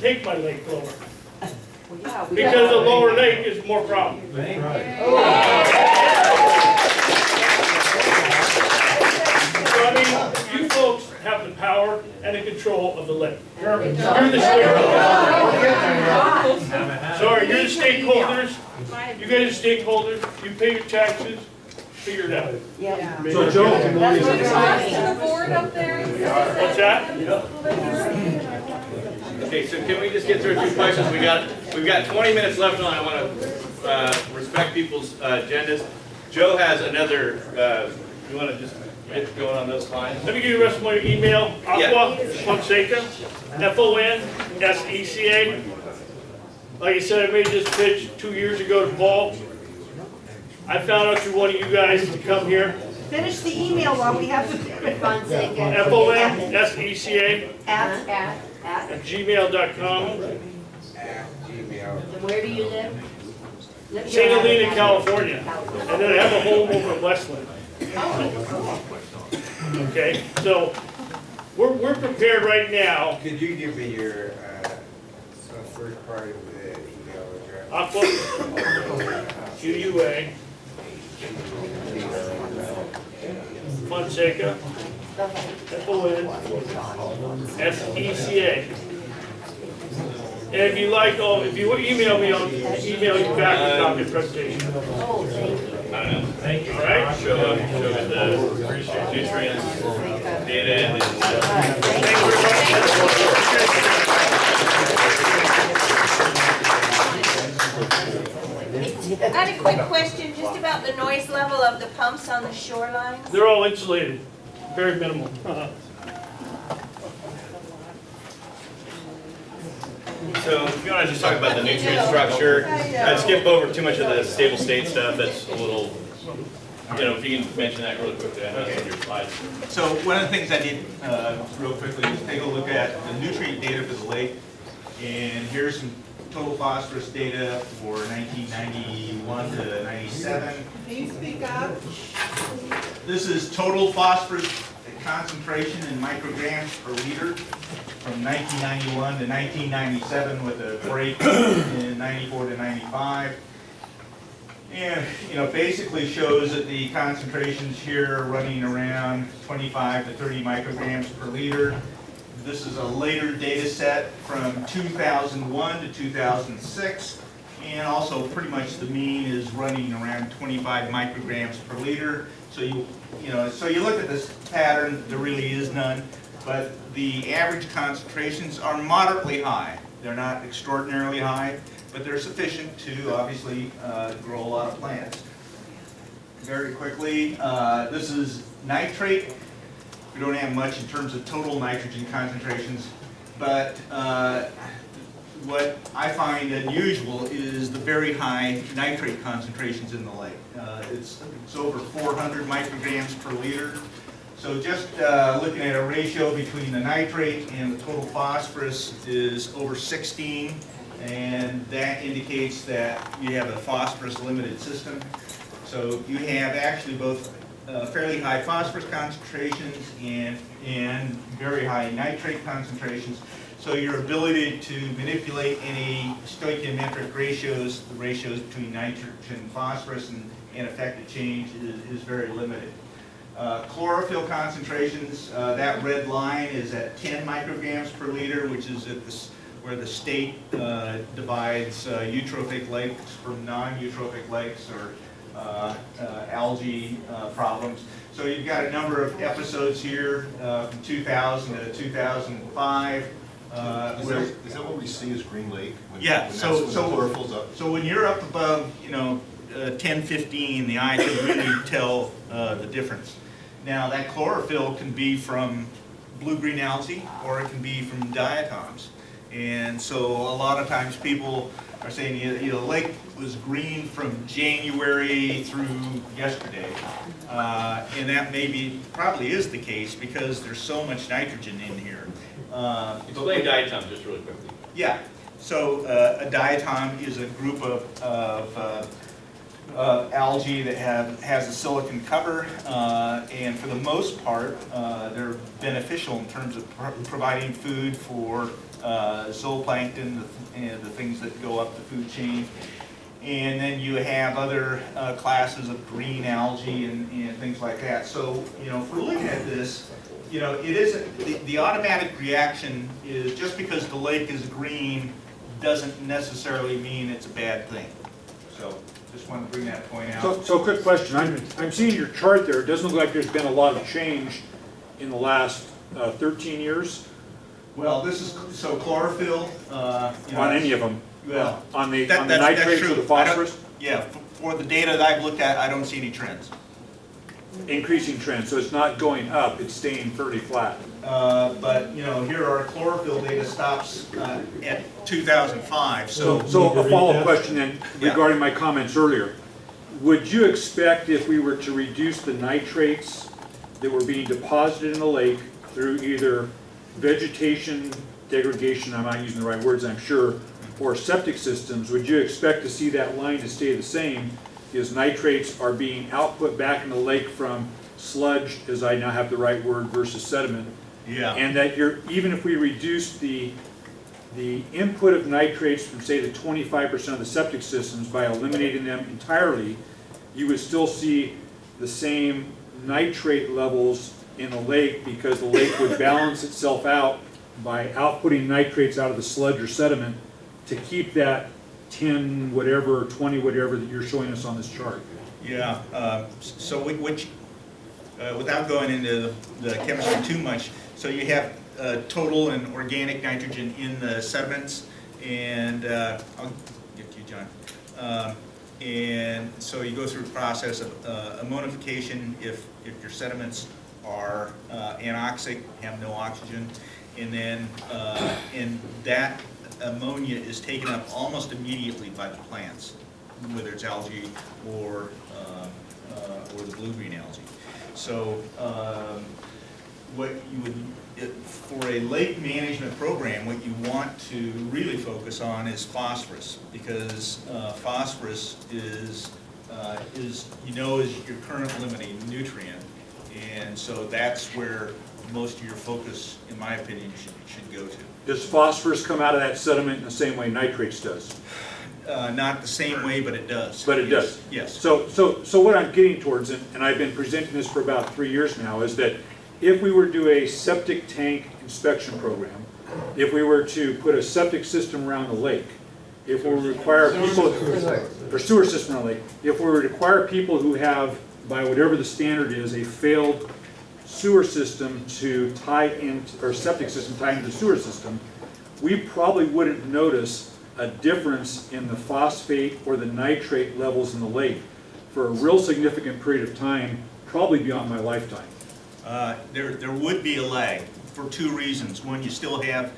take my lake lower. Yeah, Because the lower lake is more problem. So, I mean, you folks have the power and the control of the lake. You're the stakeholders. Sorry, you're the stakeholders. You guys are stakeholders. You pay your taxes. Figure it out. Yeah. So Joe, To the board up there? What's that? Okay, so can we just get through a few questions? We've got 20 minutes left on. I want to respect people's agendas. Joe has another. You want to just get going on those lines? Let me give you the rest of my email. Aqua Fonseca, Fonseca. Like I said, I made this pitch 2 years ago to Paul. I found out through one of you guys to come here. Finish the email while we have the Fonseca. Fonseca At @gmail.com. And where do you live? St. Helena, California. And then I have a home over in Westland. Okay, so we're prepared right now. Could you give me your first part of the email address? Aqua, QUA, Fonseca, FONSECA. And if you like, if you email me, I'll email you back a copy of the presentation. Oh, thank you. I don't know. Thank you. All right? Show the nutrients, data, and Thank you I had a quick question just about the noise level of the pumps on the shoreline. They're all insulated, very minimal. So if you want to just talk about the nutrient structure, I'd skip over too much of the stable state stuff. That's a little, if you can mention that really quickly. I know it's on your slides. So one of the things I did real quickly is take a look at the nutrient data for the lake. And here's some total phosphorus data for 1991 to 97. Can you speak up? This is total phosphorus concentration in micrograms per liter from 1991 to 1997 with a break in 94 to 95. And, basically shows that the concentrations here are running around 25 to 30 micrograms per liter. This is a later data set from 2001 to 2006. And also pretty much the mean is running around 25 micrograms per liter. So you look at this pattern, there really is none, but the average concentrations are moderately high. They're not extraordinarily high, but they're sufficient to obviously grow a lot of plants. Very quickly, this is nitrate. We don't have much in terms of total nitrogen concentrations, but what I find unusual is the very high nitrate concentrations in the lake. It's over 400 micrograms per liter. So just looking at a ratio between the nitrate and the total phosphorus is over 16, and that indicates that you have a phosphorus limited system. So you have actually both fairly high phosphorus concentrations and very high nitrate concentrations. So your ability to manipulate any stoichiometric ratios, the ratios between nitrogen and phosphorus and effective change is very limited. Chlorophyll concentrations, that red line is at 10 micrograms per liter, which is at where the state divides eutrophic lakes from non-eutrophic lakes or algae problems. So you've got a number of episodes here from 2000 to 2005. Is that what we see as Green Lake? Yeah, so chlorophyll's up. So when you're up above, 10, 15, the eye can really tell the difference. Now that chlorophyll can be from blue-green algae or it can be from diatoms. And so a lot of times people are saying, the lake was green from January through yesterday. And that probably is the case because there's so much nitrogen in here. Explain diatoms just really quickly. Yeah, so a diatom is a group of algae that has a silicon cover, and for the most part, they're beneficial in terms of providing food for zooplankton, the things that go up the food chain. And then you have other classes of green algae and things like that. So, if we're looking at this, it isn't, the automatic reaction is just because the lake is green doesn't necessarily mean it's a bad thing. So, just wanted to bring that point out. So quick question, I'm seeing your chart there, it doesn't look like there's been a lot of change in the last 13 years Well, this is, so chlorophyll, on any of them, well, on the that's nitrates or true. the phosphorus, Yeah, for the data that I've looked at, I don't see any trends. increasing trend, so it's not going up, it's staying fairly flat. But, here our chlorophyll data stops at 2005, So so. a follow-up question then Yeah. regarding my comments earlier. Would you expect if we were to reduce the nitrates that were being deposited in the lake through either vegetation degradation, I'm not using the right words, I'm sure, or septic systems, would you expect to see that line to stay the same as nitrates are being output back in the lake from sludge, as I now have the right word, versus sediment? Yeah. And that even if we reduce the input of nitrates from, say, the 25% of the septic systems by eliminating them entirely, you would still see the same nitrate levels in the lake, because the lake would balance itself out by outputting nitrates out of the sludge or sediment to keep that 10 whatever, 20 whatever that you're showing us on this chart. Yeah, so which, without going into the chemistry too much, so you have total and organic nitrogen in the sediments, and I'll get to you, John. And so you go through a process of ammonification if your sediments are anoxic, have no oxygen, and then and that ammonia is taken up almost immediately by the plants, whether it's algae or the blue-green algae. So what you would, for a lake management program, what you want to really focus on is phosphorus, because phosphorus is is your current limiting nutrient, and so that's where most of your focus, in my opinion, should go to. Does phosphorus come out of that sediment in the same way nitrates does? Not the same way, but it does. But it does? Yes. So what I'm getting towards, and I've been presenting this for about 3 years now, is that if we were to do a septic tank inspection program, if we were to put a septic system around the lake, if we were to require people, or sewer system around the lake, if we were to require people who have, by whatever the standard is, a failed sewer system to tie in, or septic system tie into the sewer system, we probably wouldn't notice a difference in the phosphate or the nitrate levels in the lake for a real significant period of time, probably beyond my lifetime. There would be a lag for two reasons. One, you still have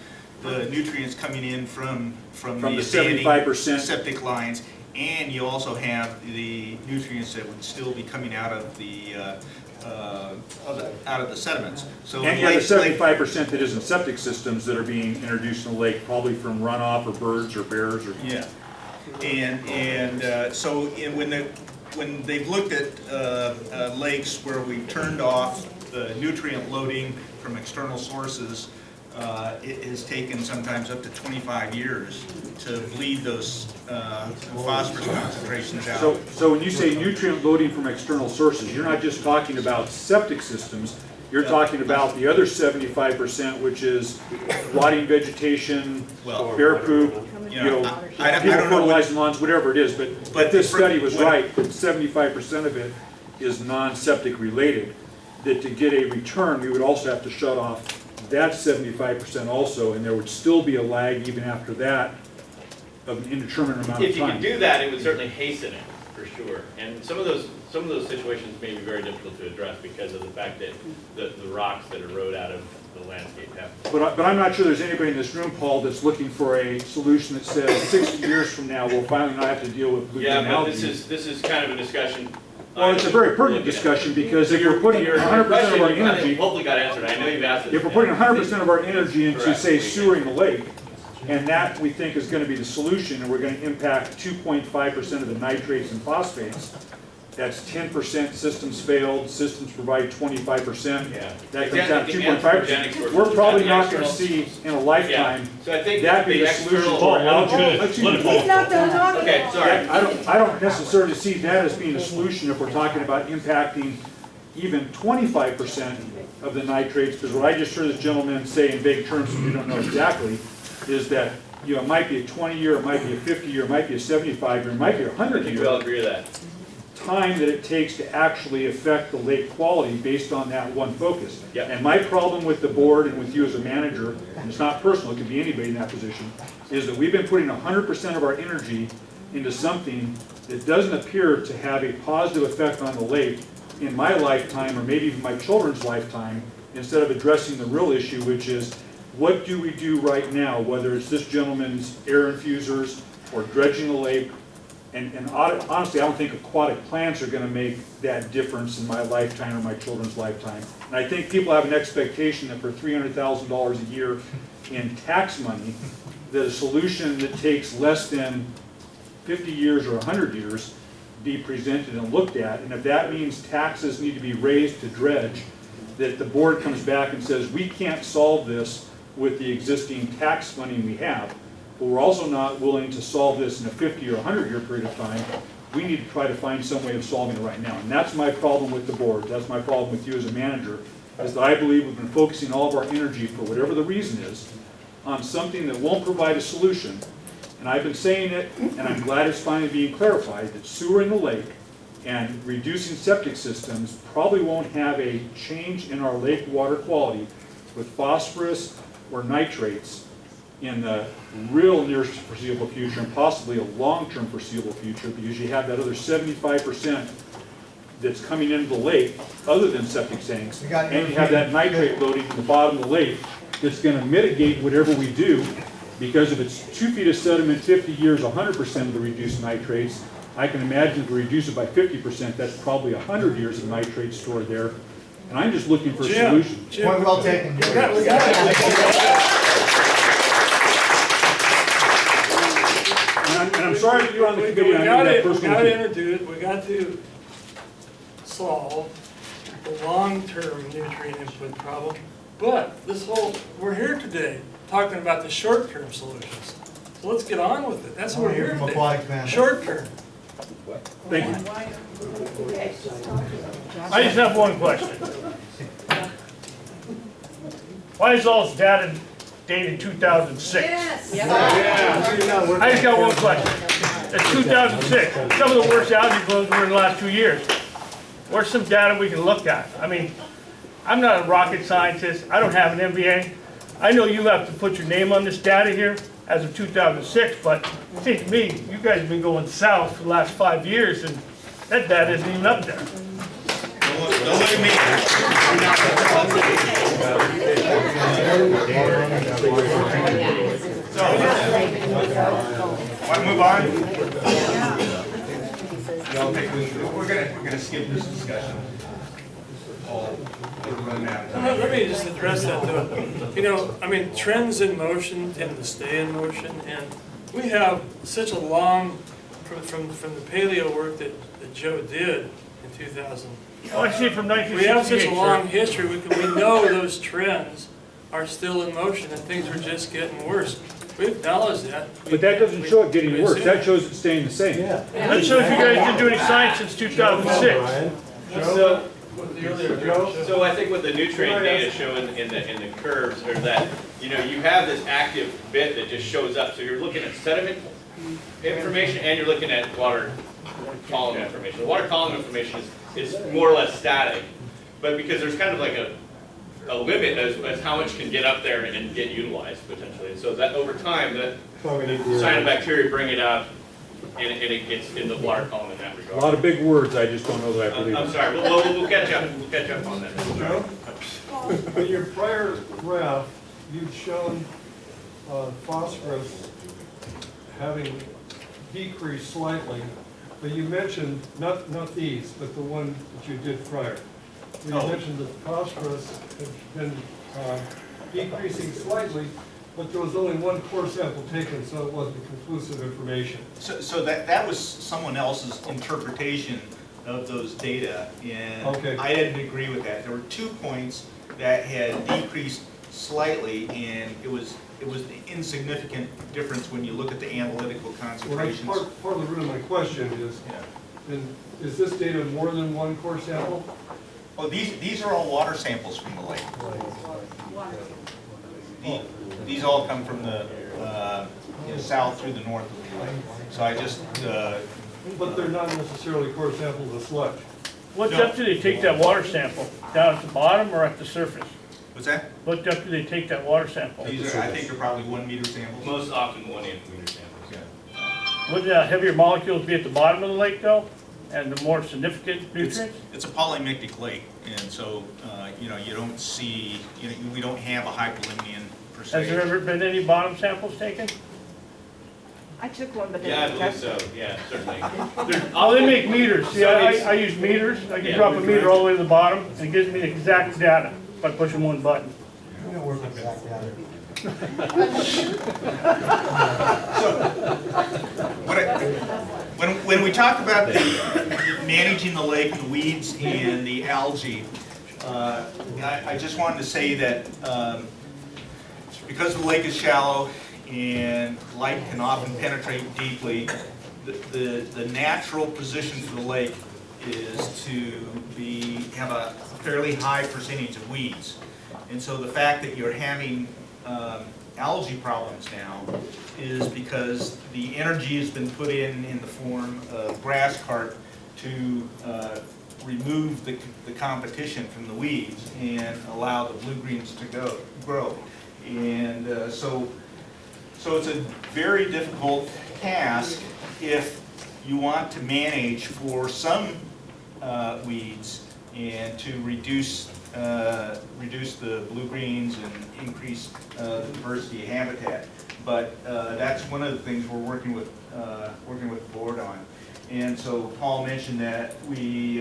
the nutrients coming in from the the abandoned 75%. septic lines, and you also have the nutrients that would still be coming out of the sediments. So And you have the 75% that isn't septic systems that are being introduced in the lake, probably from runoff or birds or bears or. Yeah, and so when they've looked at lakes where we turned off the nutrient loading from external sources, it has taken sometimes up to 25 years to bleed those phosphorus concentrations out. So when you say nutrient loading from external sources, you're not just talking about septic systems, you're talking about the other 75%, which is rotting vegetation, Well, bear poop, I don't know fertilizing lawns, whatever it is, but this for- study was what- right, that 75% of it is non-septic related, that to get a return, we would also have to shut off that 75% also, and there would still be a lag even after that of an indeterminate amount of If you could time. do that, it would certainly hasten it, for sure. And some of those situations may be very difficult to address because of the fact that the rocks that erode out of the landscape have. But I'm not sure there's anybody in this room, Paul, that's looking for a solution that says 60 years from now, we'll finally not have to deal with blue-green Yeah, but algae. this is kind of a discussion. Well, it's a very pertinent discussion, because if we're putting 100% of our energy, Hopefully got answered. I know you've asked it. if we're putting 100% of our energy into, say, sewering the lake, And that, we think, is gonna be the solution, and we're gonna impact 2.5% of the nitrates and phosphates. That's 10% systems failed, systems provide 25%. Yeah. That comes down to The 2.5%. anthropogenic We're probably the not gonna external- see in a lifetime, So I think that'd be the the solution external. to our algae. Let him He's not done talking. Okay, sorry. I don't necessarily see that as being a solution if we're talking about impacting even 25% of the nitrates, because what I just heard this gentleman say in vague terms, and we don't know exactly, is that, you know, it might be a 20-year, it might be a 50-year, it might be a 75-year, it might be a I think we all 100-year agree with that. time that it takes to actually affect the lake quality based on that one focus. Yep. And my problem with the board and with you as a manager, and it's not personal, it could be anybody in that position, is that we've been putting 100% of our energy into something that doesn't appear to have a positive effect on the lake in my lifetime, or maybe even my children's lifetime, instead of addressing the real issue, which is, what do we do right now, whether it's this gentleman's air infusers or dredging the lake. And honestly, I don't think aquatic plants are gonna make that difference in my lifetime or my children's lifetime. And I think people have an expectation that for $300,000 a year in tax money, that a solution that takes less than 50 years or 100 years be presented and looked at. And if that means taxes need to be raised to dredge, that the board comes back and says, we can't solve this with the existing tax money we have, but we're also not willing to solve this in a 50 or 100-year period of time. We need to try to find some way of solving it right now. And that's my problem with the board. That's my problem with you as a manager, is that I believe we've been focusing all of our energy, for whatever the reason is, on something that won't provide a solution. And I've been saying it, and I'm glad it's finally being clarified, that sewer in the lake and reducing septic systems probably won't have a change in our lake water quality with phosphorus or nitrates in the real near foreseeable future, and possibly a long-term foreseeable future, because you have that other 75% that's coming into the lake, other than septic tanks, and you have that nitrate loading in the bottom of the lake that's going to mitigate whatever we do, because if it's 2 feet of sediment, 50 years, 100% of the reduced nitrates, I can imagine if we reduce it by 50%, that's probably 100 years of nitrate stored there. And I'm just looking for a solution. Point well taken. And I'm sorry that you're on the We committee, I know that gotta personally. introduce, we got to solve the long-term nutrient input problem. But this whole, we're here today talking about the short-term solutions. So let's get on with it. That's what we're here From aquatic today. management. Short-term. Thank you. I just have one question. Why is all this data dated 2006? I just got one question. It's 2006. Some of the worst algae blooms were in the last 2 years. Where's some data we can look at? I mean, I'm not a rocket scientist. I don't have an MBA. I know you have to put your name on this data here as of 2006, but it seems to me, you guys have been going south for the last 5 years, and that data isn't even up there. Don't look at me. So, want to move on? Y'all think we're gonna skip this discussion. We're running out of time. Let me just address that though. You know, I mean, trends in motion tend to stay in motion, and we have such a long, from the paleo work that Joe did in 2000. Oh, I see from We 1968, have such a long sir. history, we know those trends are still in motion and things are just getting worse. We acknowledge that. But that doesn't show it getting We worse, assume that shows it staying the same. That shows you guys didn't do any science since 2006. So I think what the nutrient data show in the curves are that, you know, you have this active bit that just shows up. So you're looking at sediment information and you're looking at water column information. The water column information is more or less static, but because there's kind of like a limit as how much can get up there and get utilized potentially. And so that over time, the cyanobacteria bring it up and it gets in the water column in that regard. A lot of big words, I just don't know that I believe. I'm sorry, we'll catch up. We'll catch up on that. Joe, in your prior graph, you've shown phosphorus having decreased slightly, but you mentioned, not these, but the one that you did prior. You mentioned that phosphorus has been decreasing slightly, But there was only one core sample taken, so it wasn't conclusive information. So that was someone else's interpretation of those data, and Okay. I didn't agree with that. There were 2 points that had decreased slightly, and it was an insignificant difference when you look at the analytical Well, that's concentrations. part of the root of my question is, Yeah. then, is this data more than one core sample? Well, these are all water samples from the lake. These all come from the south through the north of the lake. So I just, But they're not necessarily core samples of sludge. What No. depth do they take that water sample? Down at the bottom or at the surface? what's that? What depth do they take that water sample? These are, I think, are probably 1 meter samples. Most often 1 inch meter samples. Yeah. Would the heavier molecules be at the bottom of the lake though? And the more significant nutrients? It's a polymictic lake, and so, you know, you don't see, we don't have a hyperlimian per Has there se. ever been any bottom samples taken? I took one, but Yeah, I then believe so, yeah, certainly. Oh, they make meters. See, I use meters. I can Yeah, drop a we meter all the way to the bottom and it gives me the exact data by pushing one button. When we talk about managing the lake and the weeds and the algae, I just wanted to say that because the lake is shallow and light can often penetrate deeply, the natural position for the lake is to have a fairly high percentage of weeds. And so the fact that you're having algae problems now is because the energy has been put in the form of grass carp to remove the competition from the weeds and allow the blue-greens to grow. And so it's a very difficult task if you want to manage for some weeds and to reduce the blue-greens and increase the diversity of habitat. But that's one of the things we're working with the board on. And so Paul mentioned that we,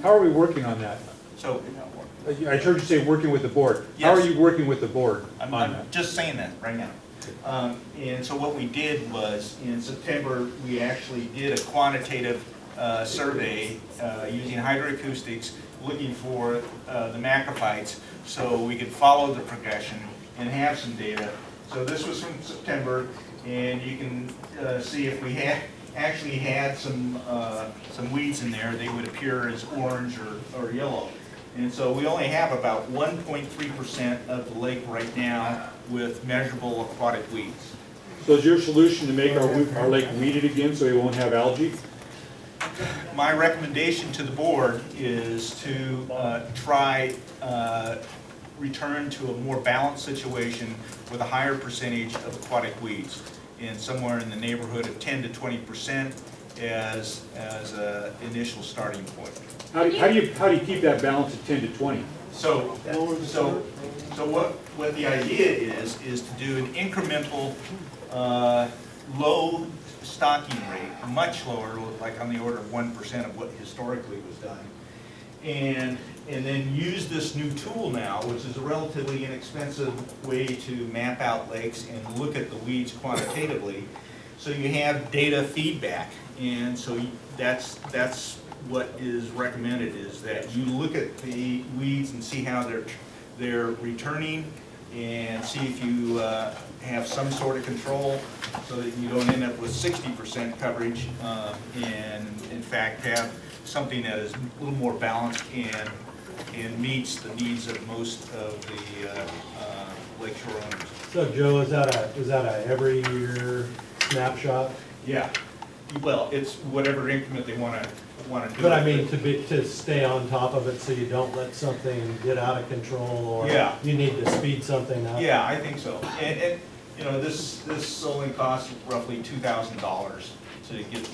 How are we working on that? so I heard you say working with the board. How are Yes. you working with the board on I'm that? just saying that right now. And so what we did was, in September, we actually did a quantitative survey using hydroacoustics, looking for the macrophytes, so we could follow the progression and have some data. So this was from September, and you can see if we actually had some weeds in there, they would appear as orange or yellow. And so we only have about 1.3% of the lake right now with measurable aquatic weeds. So is your solution to make our lake weeded again so we won't have algae? My recommendation to the board is to try return to a more balanced situation with a higher percentage of aquatic weeds, and somewhere in the neighborhood of 10 to 20% as an initial starting point. How do you keep that balance at 10 to 20? So what the idea is to do an incremental low stocking rate, much lower, like on the order of 1% of what historically was done. And then use this new tool now, which is a relatively inexpensive way to map out lakes and look at the weeds quantitatively. So you have data feedback, and so that's what is recommended, is that you look at the weeds and see how they're returning, and see if you have some sort of control so that you don't end up with 60% coverage, and in fact have something that is a little more balanced and meets the needs of most of the lakeshore owners. So Joe, is that a every year snapshot? Yeah, well, it's whatever increment they want to do. But I mean, to stay on top of it so you don't let something get out of control, or Yeah. you need to speed something up? Yeah, I think so. And you know, this only costs roughly $2,000 to get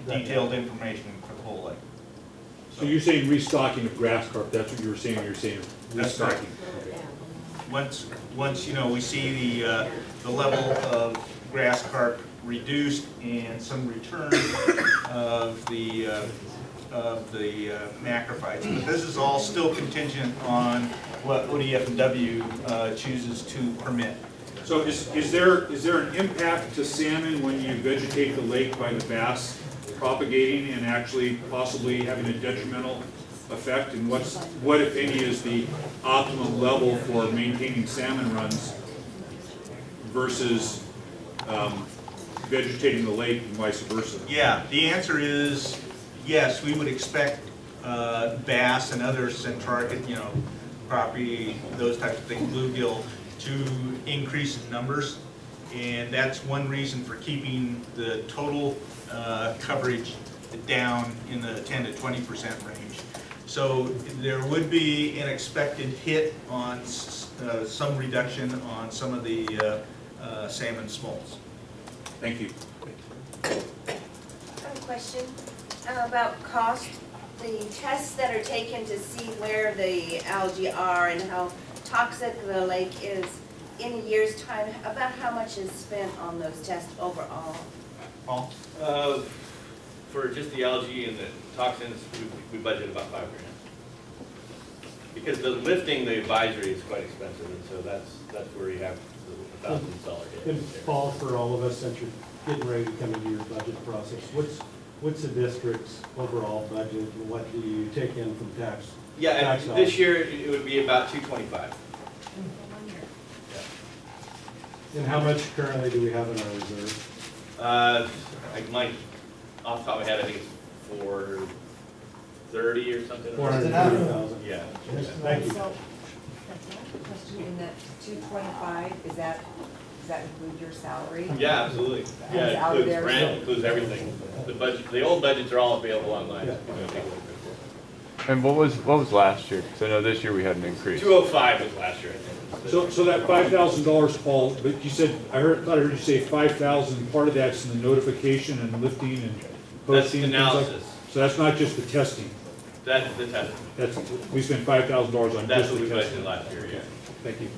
detailed information for the whole lake. So you're saying restocking of grass carp, that's what you were saying, That's right. restocking. Once you know, we see the level of grass carp reduced and some return of the macrophytes. But this is all still contingent on what ODF&W chooses to permit. So is there an impact to salmon when you vegetate the lake by the bass propagating and actually possibly having a detrimental effect? And what if any is the optimum level for maintaining salmon runs versus vegetating the lake and vice versa? Yeah, the answer is yes, we would expect bass and other centrarctic, crappie, those types of things, bluegill, to increase in numbers. And that's one reason for keeping the total coverage down in the 10 to 20% range. So there would be an expected hit on some reduction on some of the salmon smolts. Thank you. I have a question about cost. The tests that are taken to see where the algae are and how toxic the lake is in a year's time, about how much is spent on those tests overall? Paul? For just the algae and the toxins, we budget about $5,000. Because the lifting the advisory is quite expensive, and so that's where you have the $1,000 hit. And Paul, for all of us, since you're getting ready to come into your budget process, what's the district's overall budget, and what do you take in from tax? Yeah, tax and dollars? this year it would be about $225. And how much currently do we have in our reserve? I might, off the top of my head, I think it's 430 or something. 430,000. Yeah. Thank you. So, question in that 225, does that include your salary? Yeah, absolutely. Yeah, It's it out includes there, rent, so- includes everything. The budget, the old budgets are all available online. Yeah. You can take a look at And what was last year? Because I know this year we had an increase. it. 205 was last year, I think. So that $5,000, Paul, but you said, thought I heard you say 5,000, part of that's in the notification and lifting and That's posting the and things like. analysis. So that's not just the testing, That's the test. that's, we spent $5,000 on That's just what the we testing. budgeted last year, yeah. Thank you.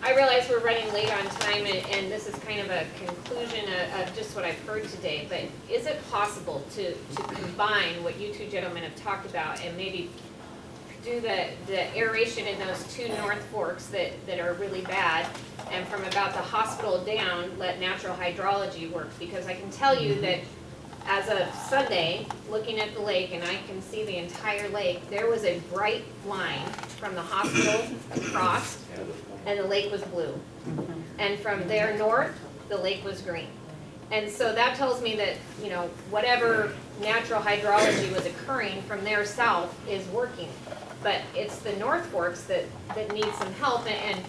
I realize we're running late on time, and this is kind of a conclusion of just what I've heard today, but is it possible to combine what you two gentlemen have talked about and maybe do the aeration in those two north forks that are really bad, and from about the hospital down, let natural hydrology work? Because I can tell you that as of Sunday, looking at the lake, and I can see the entire lake, there was a bright line from the hospital across, and the lake was blue. And from there north, the lake was green. And so that tells me that, whatever natural hydrology was occurring from there south is working. But it's the North Forks that need some help, and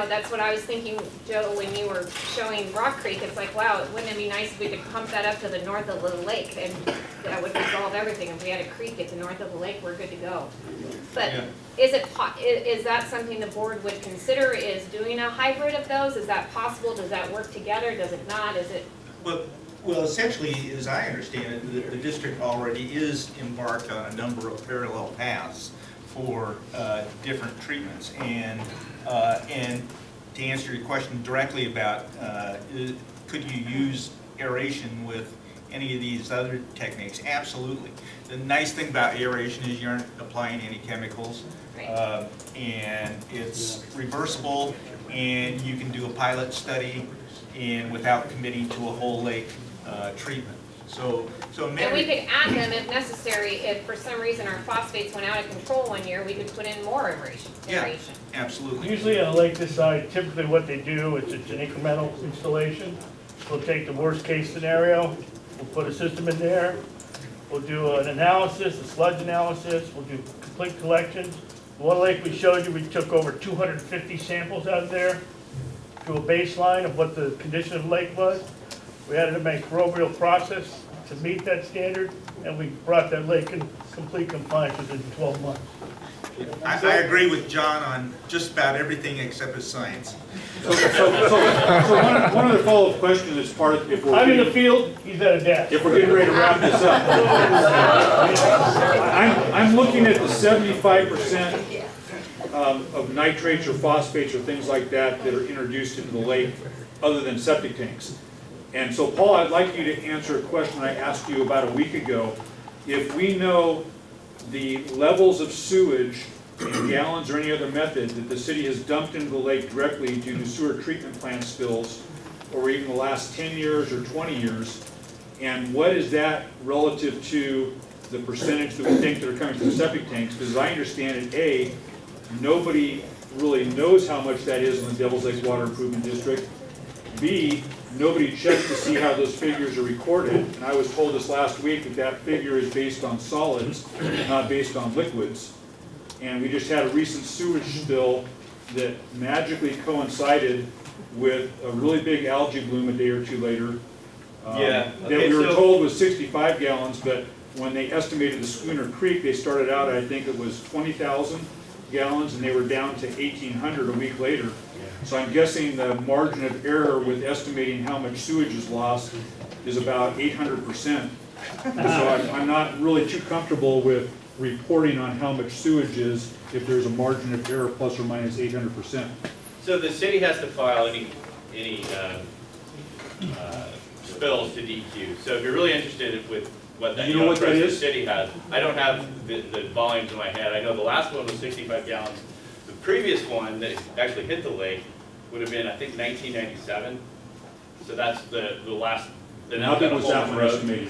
that's what I was thinking, Joe, when you were showing Rock Creek. It's like, wow, wouldn't it be nice if we could pump that up to the north of the lake, and that would resolve everything. If we had a creek at the north of the lake, we're good to go. But is that something the board would consider, is doing a hybrid of those? Is that possible? Does that work together? Does it not? Is it? Well, essentially, as I understand it, the district already is embarked on a number of parallel paths for different treatments. And to answer your question directly about could you use aeration with any of these other techniques? Absolutely. The nice thing about aeration is you aren't applying any chemicals. Right. And it's reversible, and you can do a pilot study and without committing to a whole lake treatment. So And we could add them if necessary. If for some reason our phosphates went out of control one year, we could put in more aeration. Yeah, absolutely. Usually on a lake this size, typically what they do is it's an incremental installation. We'll take the worst case scenario, we'll put a system in there, we'll do an analysis, a sludge analysis, we'll do complete collections. One lake we showed you, we took over 250 samples out of there, to a baseline of what the condition of the lake was. We had a microbial process to meet that standard, and we brought that lake in complete compliance within 12 months. I agree with John on just about everything except his science. So one other follow-up question is part of, if we're. I'm in the field, he's at a desk. If we're getting ready to wrap this up. I'm looking at the 75% of nitrates or phosphates or things like that that are introduced into the lake other than septic tanks. And so, Paul, I'd like you to answer a question I asked you about a week ago. If we know the levels of sewage in gallons or any other method that the city has dumped into the lake directly due to sewer treatment plant spills over even the last 10 years or 20 years? And what is that relative to the percentage that we think that are coming from septic tanks? Because as I understand it, A, nobody really knows how much that is in the Devil's Lake Water Improvement District. B, nobody checked to see how those figures are recorded. And I was told this last week that that figure is based on solids, not based on liquids. And we just had a recent sewage spill that magically coincided with a really big algae bloom a day or two later. Yeah, That okay, we were so- told was 65 gallons, but when they estimated the Schooner Creek, they started out, I think it was 20,000 gallons, and they were down to 1,800 a week later. So I'm guessing the margin of error with estimating how much sewage is lost is about 800%. So I'm not really too comfortable with reporting on how much sewage is if there's a margin of error plus or minus 800%. So the city has to file any spills to DEQ. So if you're really interested with what that, Do you know what that the is? city has, I don't have the volumes in my head. I know the last one was 65 gallons. The previous one that actually hit the lake would have been, I think, 1997. So that's the last. And How big that was that whole one road. estimated?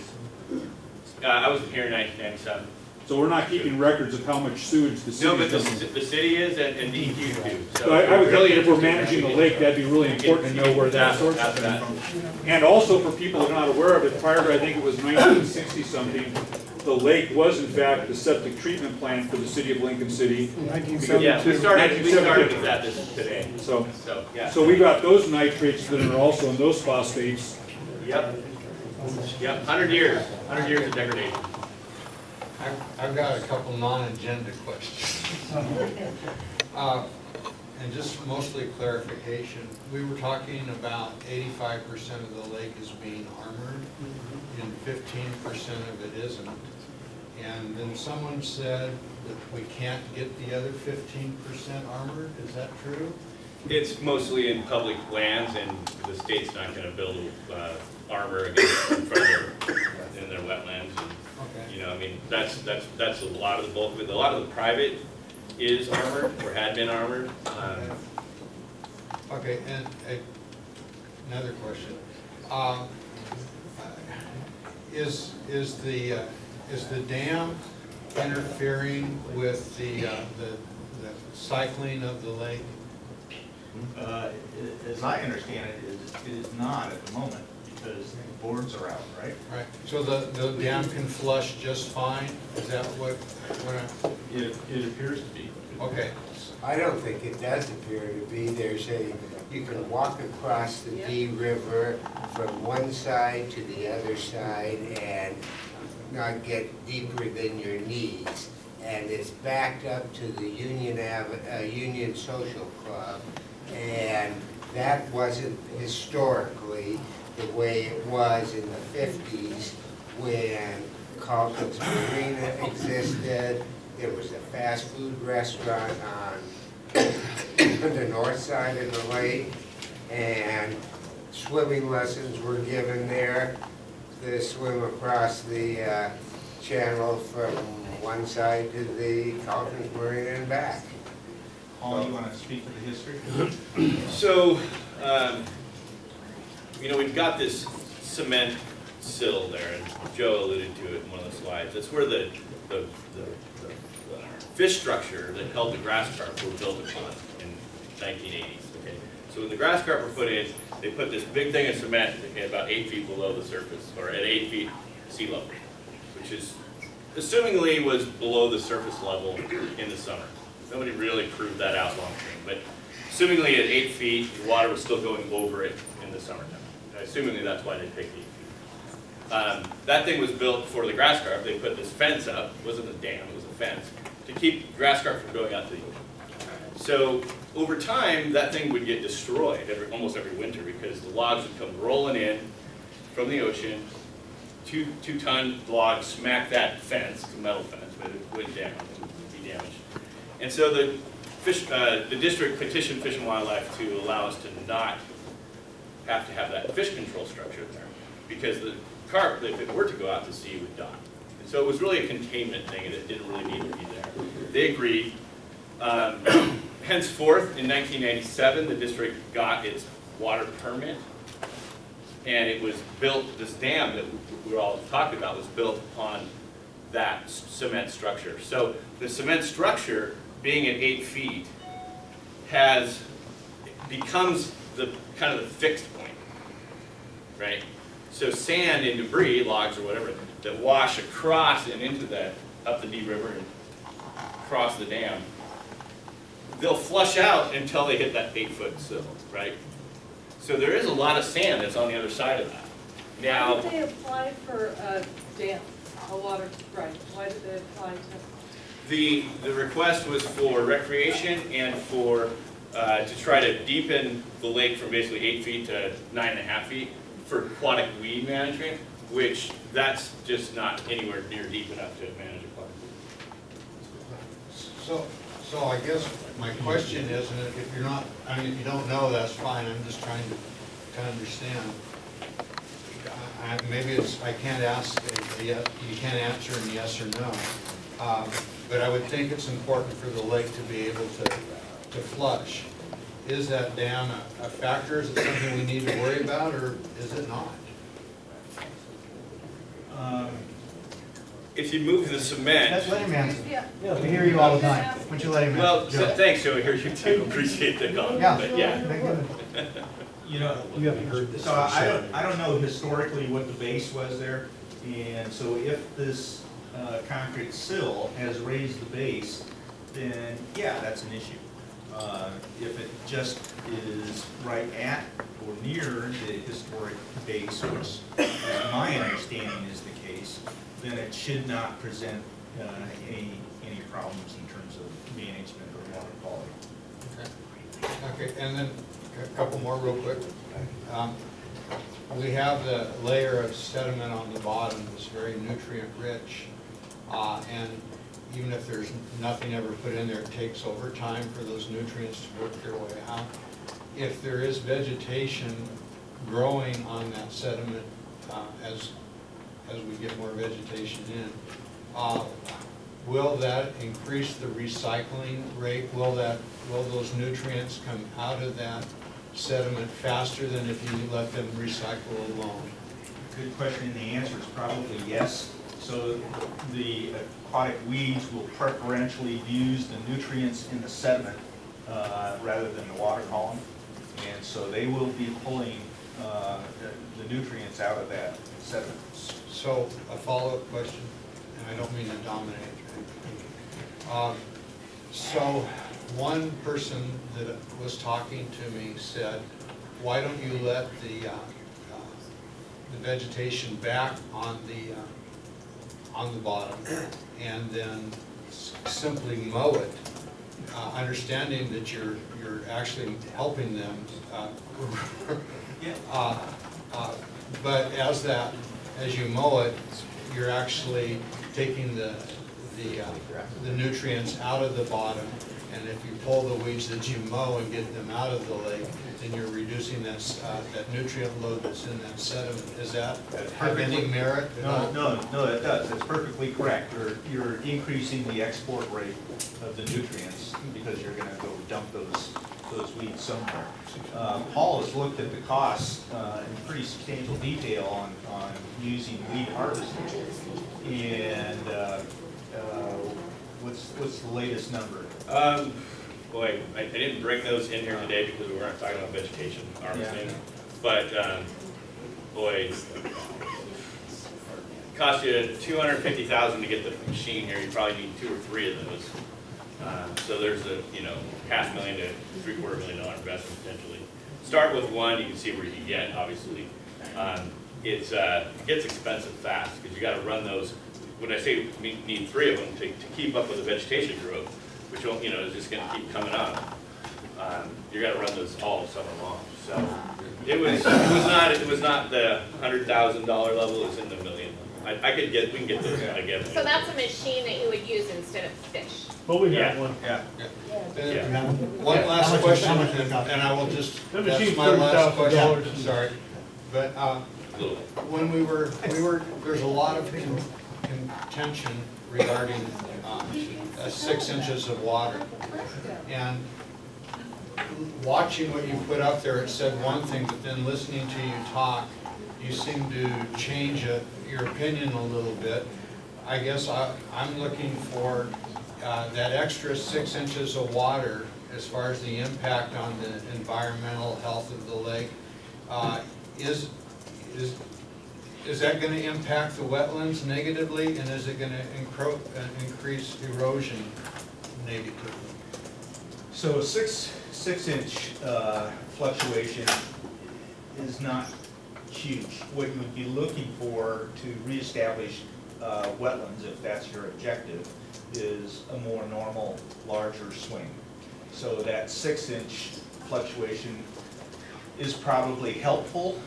I wasn't here in 1997. So we're not keeping records of how much sewage the city No, but is. the city is and DEQ do. So I would really think if we're interested, managing the we lake, can- that'd be really important to know where that source is After coming that. from. And also for people that are not aware of it, prior to, I think it was 1960 something, the lake was in fact the septic treatment plant for the city of Lincoln City. Yeah, we started with that today. So, yeah. so we got those nitrates that are also in those phosphates. Yep. Yep, 100 years of degradation. I've got a couple non-agenda questions. And just mostly clarification. We were talking about 85% of the lake is being armored and 15% of it isn't. And then someone said that we can't get the other 15% armored. Is that true? It's mostly in public lands, and the state's not going to build armor against in front of in their wetlands. And, Okay. you know, I mean, that's a lot of the bulk of it. A lot of the private is armored or had been armored. Okay, and another question. Is the dam interfering with the cycling of the lake? As I understand it is not at the moment, because the boards are out, right? Right, so the dam can flush just fine? Is that what It appears to be. okay. I don't think it does appear to be. You can walk across the Dee River from one side to the other side and not get deeper than your knees. And it's backed up to the Union Social Club. And that wasn't historically the way it was in the 50s when Carlton's Marina existed. There was a fast food restaurant on the north side of the lake, and swimming lessons were given there to swim across the channel from one side to the Carlton's Marina and back. Paul, you want to speak to the history? So, you know, we've got this cement sill there, and Joe alluded to it in one of the slides. That's where the fish structure that held the grass carp were built upon in 1980s. Okay, so when the grass carp were put in, they put this big thing of cement about 8 feet below the surface, or at 8 feet sea level, which is assumingly was below the surface level in the summer. Nobody really proved that out long term, but assumingly at 8 feet, the water was still going over it in the summertime. Assumingly that's why they picked 8 feet. That thing was built for the grass carp. They put this fence up. It wasn't a dam, it was a fence, to keep grass carp from going out to the ocean. So over time, that thing would get destroyed almost every winter because the logs would come rolling in from the ocean. Two-ton logs smack that fence, it's a metal fence, but it went down and would be damaged. And so the district petitioned Fish and Wildlife to allow us to not have to have that fish control structure there, because the carp, if it were to go out to sea, would die. And so it was really a containment thing, and it didn't really need to be there. They agreed. Henceforth, in 1997, the district got its water permit, and it was built, this dam that we were all talking about was built on that cement structure. So the cement structure, being at 8 feet, becomes the kind of the fixed point, right? So sand and debris, logs or whatever, that wash across and into that, up the Dee River and across the dam, they'll flush out until they hit that 8-foot sill, right? So there is a lot of sand that's on the other side of that. Now, Why did they apply for a dam, a water right? Why did they apply to? the request was for recreation and for, to try to deepen the lake from basically 8 feet to 9.5 feet for aquatic weed management, which that's just not anywhere near deep enough to manage aquatic weed. So I guess my question is, and if you're not, I mean, if you don't know, that's fine, I'm just trying to understand. Maybe it's, I can't ask, you can't answer in yes or no, but I would think it's important for the lake to be able to flush. Is that dam a factor? Is it something we need to worry about, or is it not? If you move the cement. Let him answer. Yeah. We hear you all the time. Why don't you let him answer? Well, Joe. thanks, Joe, I hear you too, appreciate the comment, Yeah. but yeah. Thank you. You know, You haven't heard this. so I don't know historically what the base was there, and so if this concrete sill has raised the base, then yeah, that's an issue. If it just is right at or near the historic base, which is my understanding is the case, then it should not present any problems in terms of management or water quality. Okay, and then a couple more real quick. We have the layer of sediment on the bottom that's very nutrient rich, and even if there's nothing ever put in there, it takes over time for those nutrients to work their way out. If there is vegetation growing on that sediment as we get more vegetation in, will that increase the recycling rate? Will those nutrients come out of that sediment faster than if you let them recycle alone? Good question, and the answer is probably yes. So the aquatic weeds will preferentially use the nutrients in the sediment rather than the water column. And so they will be pulling the nutrients out of that sediment. So a follow-up question, and I don't mean to dominate. So one person that was talking to me said, why don't you let the vegetation back on the bottom and then simply mow it, understanding that you're actually helping them. But as you mow it, you're actually taking the nutrients out of the bottom, and if you pull the weeds that you mow and get them out of the lake, then you're reducing that nutrient load that's in that sediment. Does that have any merit? No, it does. It's perfectly correct. You're increasing the export rate of the nutrients because you're gonna go dump those weeds somewhere. Paul has looked at the costs in pretty substantial detail on using weed harvesting. And what's the latest number? Boy, I didn't bring those in here today because we weren't talking about vegetation harvesting. Yeah. But, boy, cost you $250,000 to get the machine here. You probably need 2 or 3 of those. So there's a, $500,000 to $750,000 investment potentially. Start with one, you can see where you can get, obviously. It gets expensive fast because you got to run those. When I say we need 3 of them to keep up with the vegetation growth, which is just going to keep coming up, you got to run those all summer long. So it was not the $100,000 level. It was in the million. We can get those together. So that's a machine that you would use instead of fish. But we got one. Yeah. One last question, and I will just, The that's machine's my last $30,000. question, sorry. But when we were, there's a lot of contention regarding 6 inches of water. And watching what you put up there, it said one thing, but then listening to you talk, you seem to change your opinion a little bit. I guess I'm looking for that extra 6 inches of water as far as the impact on the environmental health of the lake. Is that going to impact the wetlands negatively, and is it going to increase erosion negatively? So a six inch fluctuation is not huge. What you would be looking for to reestablish wetlands, if that's your objective, is a more normal, larger swing. So that 6 inch fluctuation is probably helpful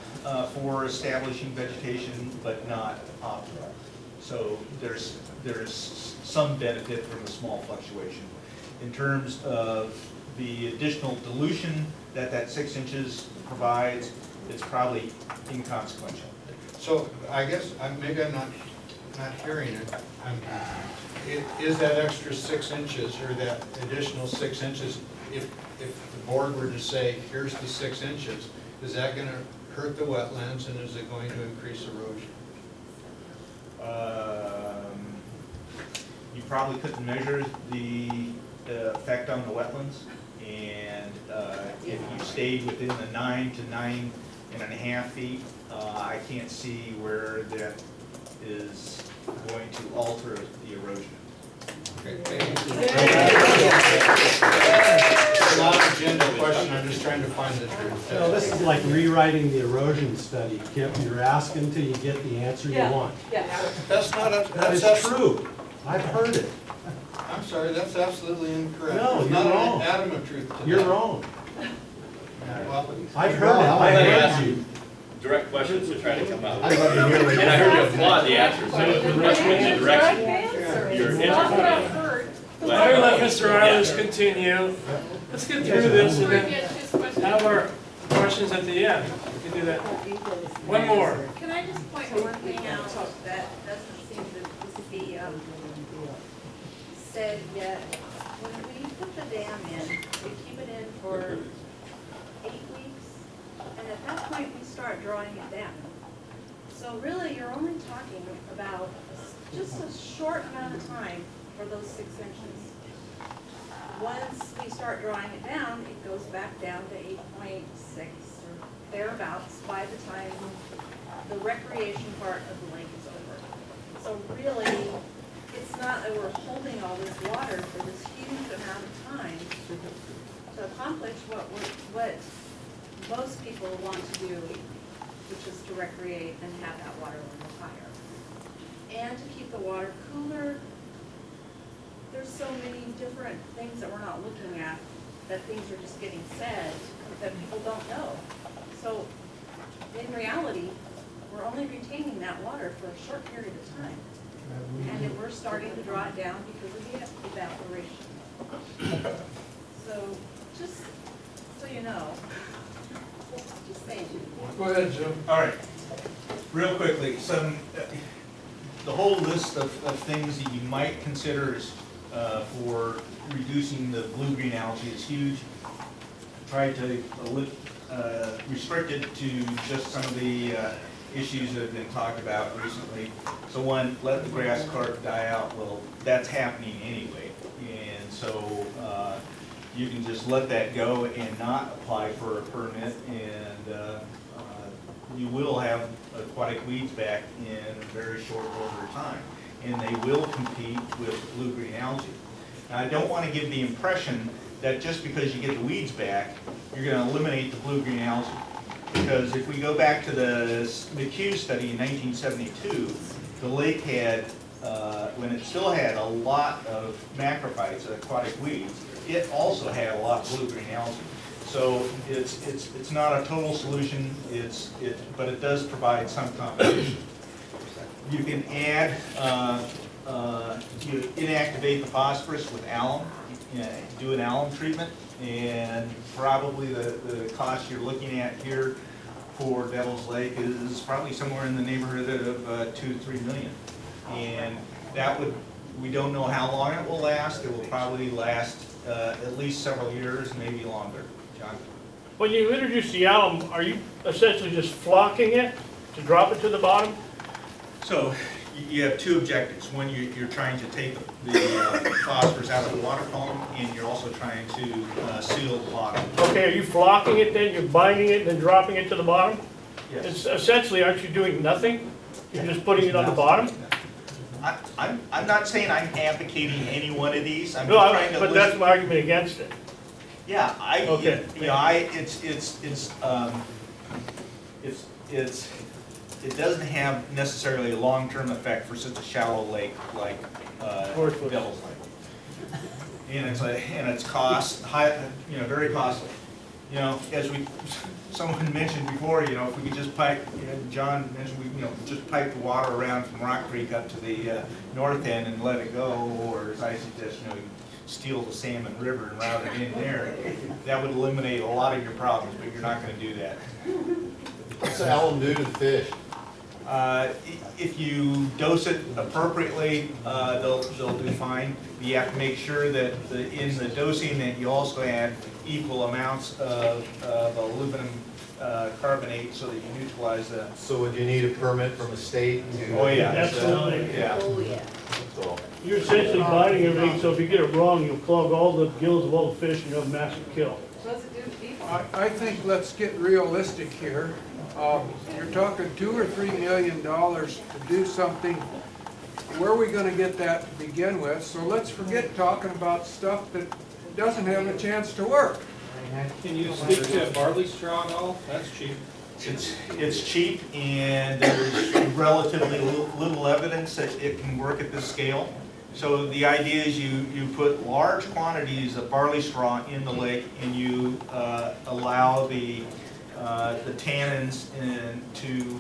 for establishing vegetation, but not optimal. So there's some benefit from a small fluctuation. In terms of the additional dilution that 6 inches provides, it's probably inconsequential. So I guess maybe I'm not hearing it. Is that extra 6 inches or that additional 6 inches, if the board were to say, here's the 6 inches, is that going to hurt the wetlands, and is it going to increase erosion? You probably couldn't measure the effect on the wetlands, and if you stayed within the 9 to 9.5 feet, I can't see where that is going to alter the erosion. Okay, thank you. It's not an agenda question, I'm just trying to find the truth. No, this is like rewriting the erosion study, Kip. You're asking until you get the answer you want. Yeah. That's not, That is true. I've heard it. I'm sorry, that's absolutely incorrect. No, There's you're not wrong. an atom of truth to that. You're wrong. Well, I've heard it. I heard you. Direct questions to try to come out. I'd love to hear what And I heard you applaud the answer, so the question is a direction. You're interested. Why don't we let Mr. Eilers continue? Let's get through this and then have our questions at the end. We can do that. One more. Can I just point one thing out that doesn't seem to be said yet? When we put the dam in, we keep it in for 8 weeks, and at that point, we start drawing it down. So really, you're only talking about just a short amount of time for those 6 inches. Once we start drawing it down, it goes back down to 8.6 or thereabouts by the time the recreation part of the lake is over. So really, it's not that we're holding all this water for this huge amount of time to accomplish what most people want to do, which is to recreate and have that water level higher. And to keep the water cooler. There's so many different things that we're not looking at, that things are just getting said that people don't know. So in reality, we're only retaining that water for a short period of time. And then we're starting to draw it down because of the evaporation. So just so you know, just saying. Go ahead, Jim. All right, real quickly, the whole list of things that you might consider is for reducing the blue-green algae is huge. Try to restrict it to just some of the issues that have been talked about recently. So one, let the grass carp die out. Well, that's happening anyway. And so you can just let that go and not apply for a permit, and you will have aquatic weeds back in a very short order of time. And they will compete with blue-green algae. Now, I don't want to give the impression that just because you get the weeds back, you're going to eliminate the blue-green algae. Because if we go back to the McHugh study in 1972, the lake had, when it still had a lot of macrophytes, aquatic weeds, it also had a lot of blue-green algae. So it's not a total solution, but it does provide some compensation. You can add, you inactivate the phosphorus with alum, do an alum treatment, and probably the cost you're looking at here for Devil's Lake is probably somewhere in the neighborhood of 2 to 3 million. And that would We don't know how long it will last. It will probably last at least several years, maybe longer. John? When you introduce the alum, are you essentially just flocking it to drop it to the bottom? So you have two objectives. One, you're trying to take the phosphorus out of the water column, and you're also trying to seal the bottom. Okay, are you flocking it then? You're binding it and then dropping it to the bottom? Yes. It's essentially, aren't you doing nothing? You're just putting it on the bottom? I'm not saying I'm advocating any one of these. I'm No, just trying to but list. that's my argument against it. Yeah, Okay. It doesn't have necessarily a long-term effect for such a shallow lake like Devil's Lake. And it's high, very costly. As someone mentioned before, if we could just pipe, John mentioned, just pipe the water around from Rock Creek up to the north end and let it go, or as I suggest, steal the Salmon River and route it in there. That would eliminate a lot of your problems, but you're not going to do that. What's the alum do to the fish? If you dose it appropriately, they'll do fine. You have to make sure that in the dosing that you also add equal amounts of aluminum carbonate so that you neutralize that. So would you need a permit from the state? Oh, yeah. Absolutely. Yeah. Oh, yeah. So, You're essentially binding everything, so if you get it wrong, you'll clog all the gills of all the fish and you'll have a massive kill. So what's it do to people? I think let's get realistic here. You're talking $2 or $3 million to do something. Where are we gonna get that to begin with? So let's forget talking about stuff that doesn't have a chance to work. Can you speak to barley straw at all? That's cheap. It's cheap, and there's relatively little evidence that it can work at this scale. So the idea is you put large quantities of barley straw in the lake, and you allow the tannins to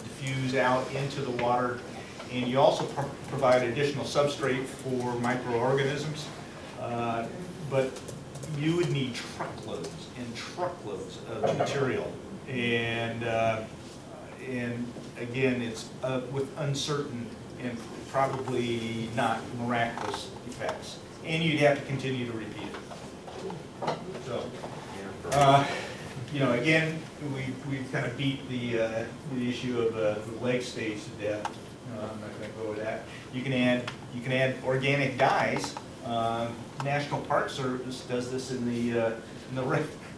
diffuse out into the water, and you also provide additional substrate for microorganisms. But you would need truckloads and truckloads of material, and again, it's with uncertain and probably not miraculous effects, and you'd have to continue to repeat it. So, again, we've kind of beat the issue of the lake stage to death. I'm not going to go with that. You can add organic dyes. National Park Service does this in the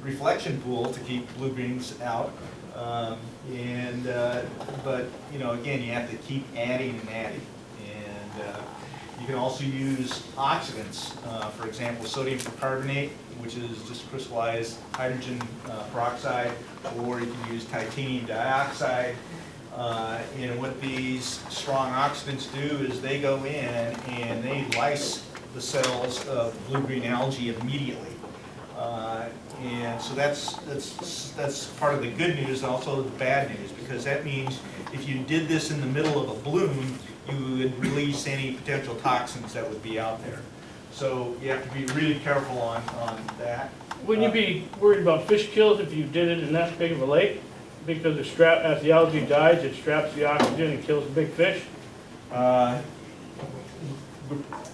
reflection pool to keep blue-greens out. But again, you have to keep adding and adding. And you can also use oxidants. For example, sodium percarbonate, which is just crystallized hydrogen peroxide, or you can use titanium dioxide. And what these strong oxidants do is they go in and they lyse the cells of blue-green algae immediately. And so that's part of the good news, and also the bad news, because that means if you did this in the middle of a bloom, you would release any potential toxins that would be out there. So you have to be really careful on that. Wouldn't you be worried about fish kills if you did it in that big of a lake? Because as the algae dies, it straps the oxygen and kills the big fish?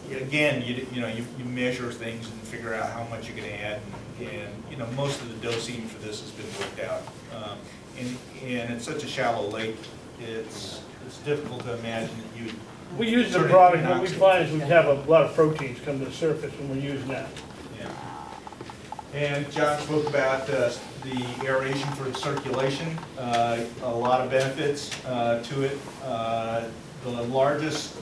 Again, you measure things and figure out how much you're going to add, and most of the dosing for this has been worked out. And it's such a shallow lake, it's difficult to imagine that you. We use the product, what we find is we have a lot of proteins come to the surface when we're using that. Yeah. And John spoke about the aeration for circulation, a lot of benefits to it. The largest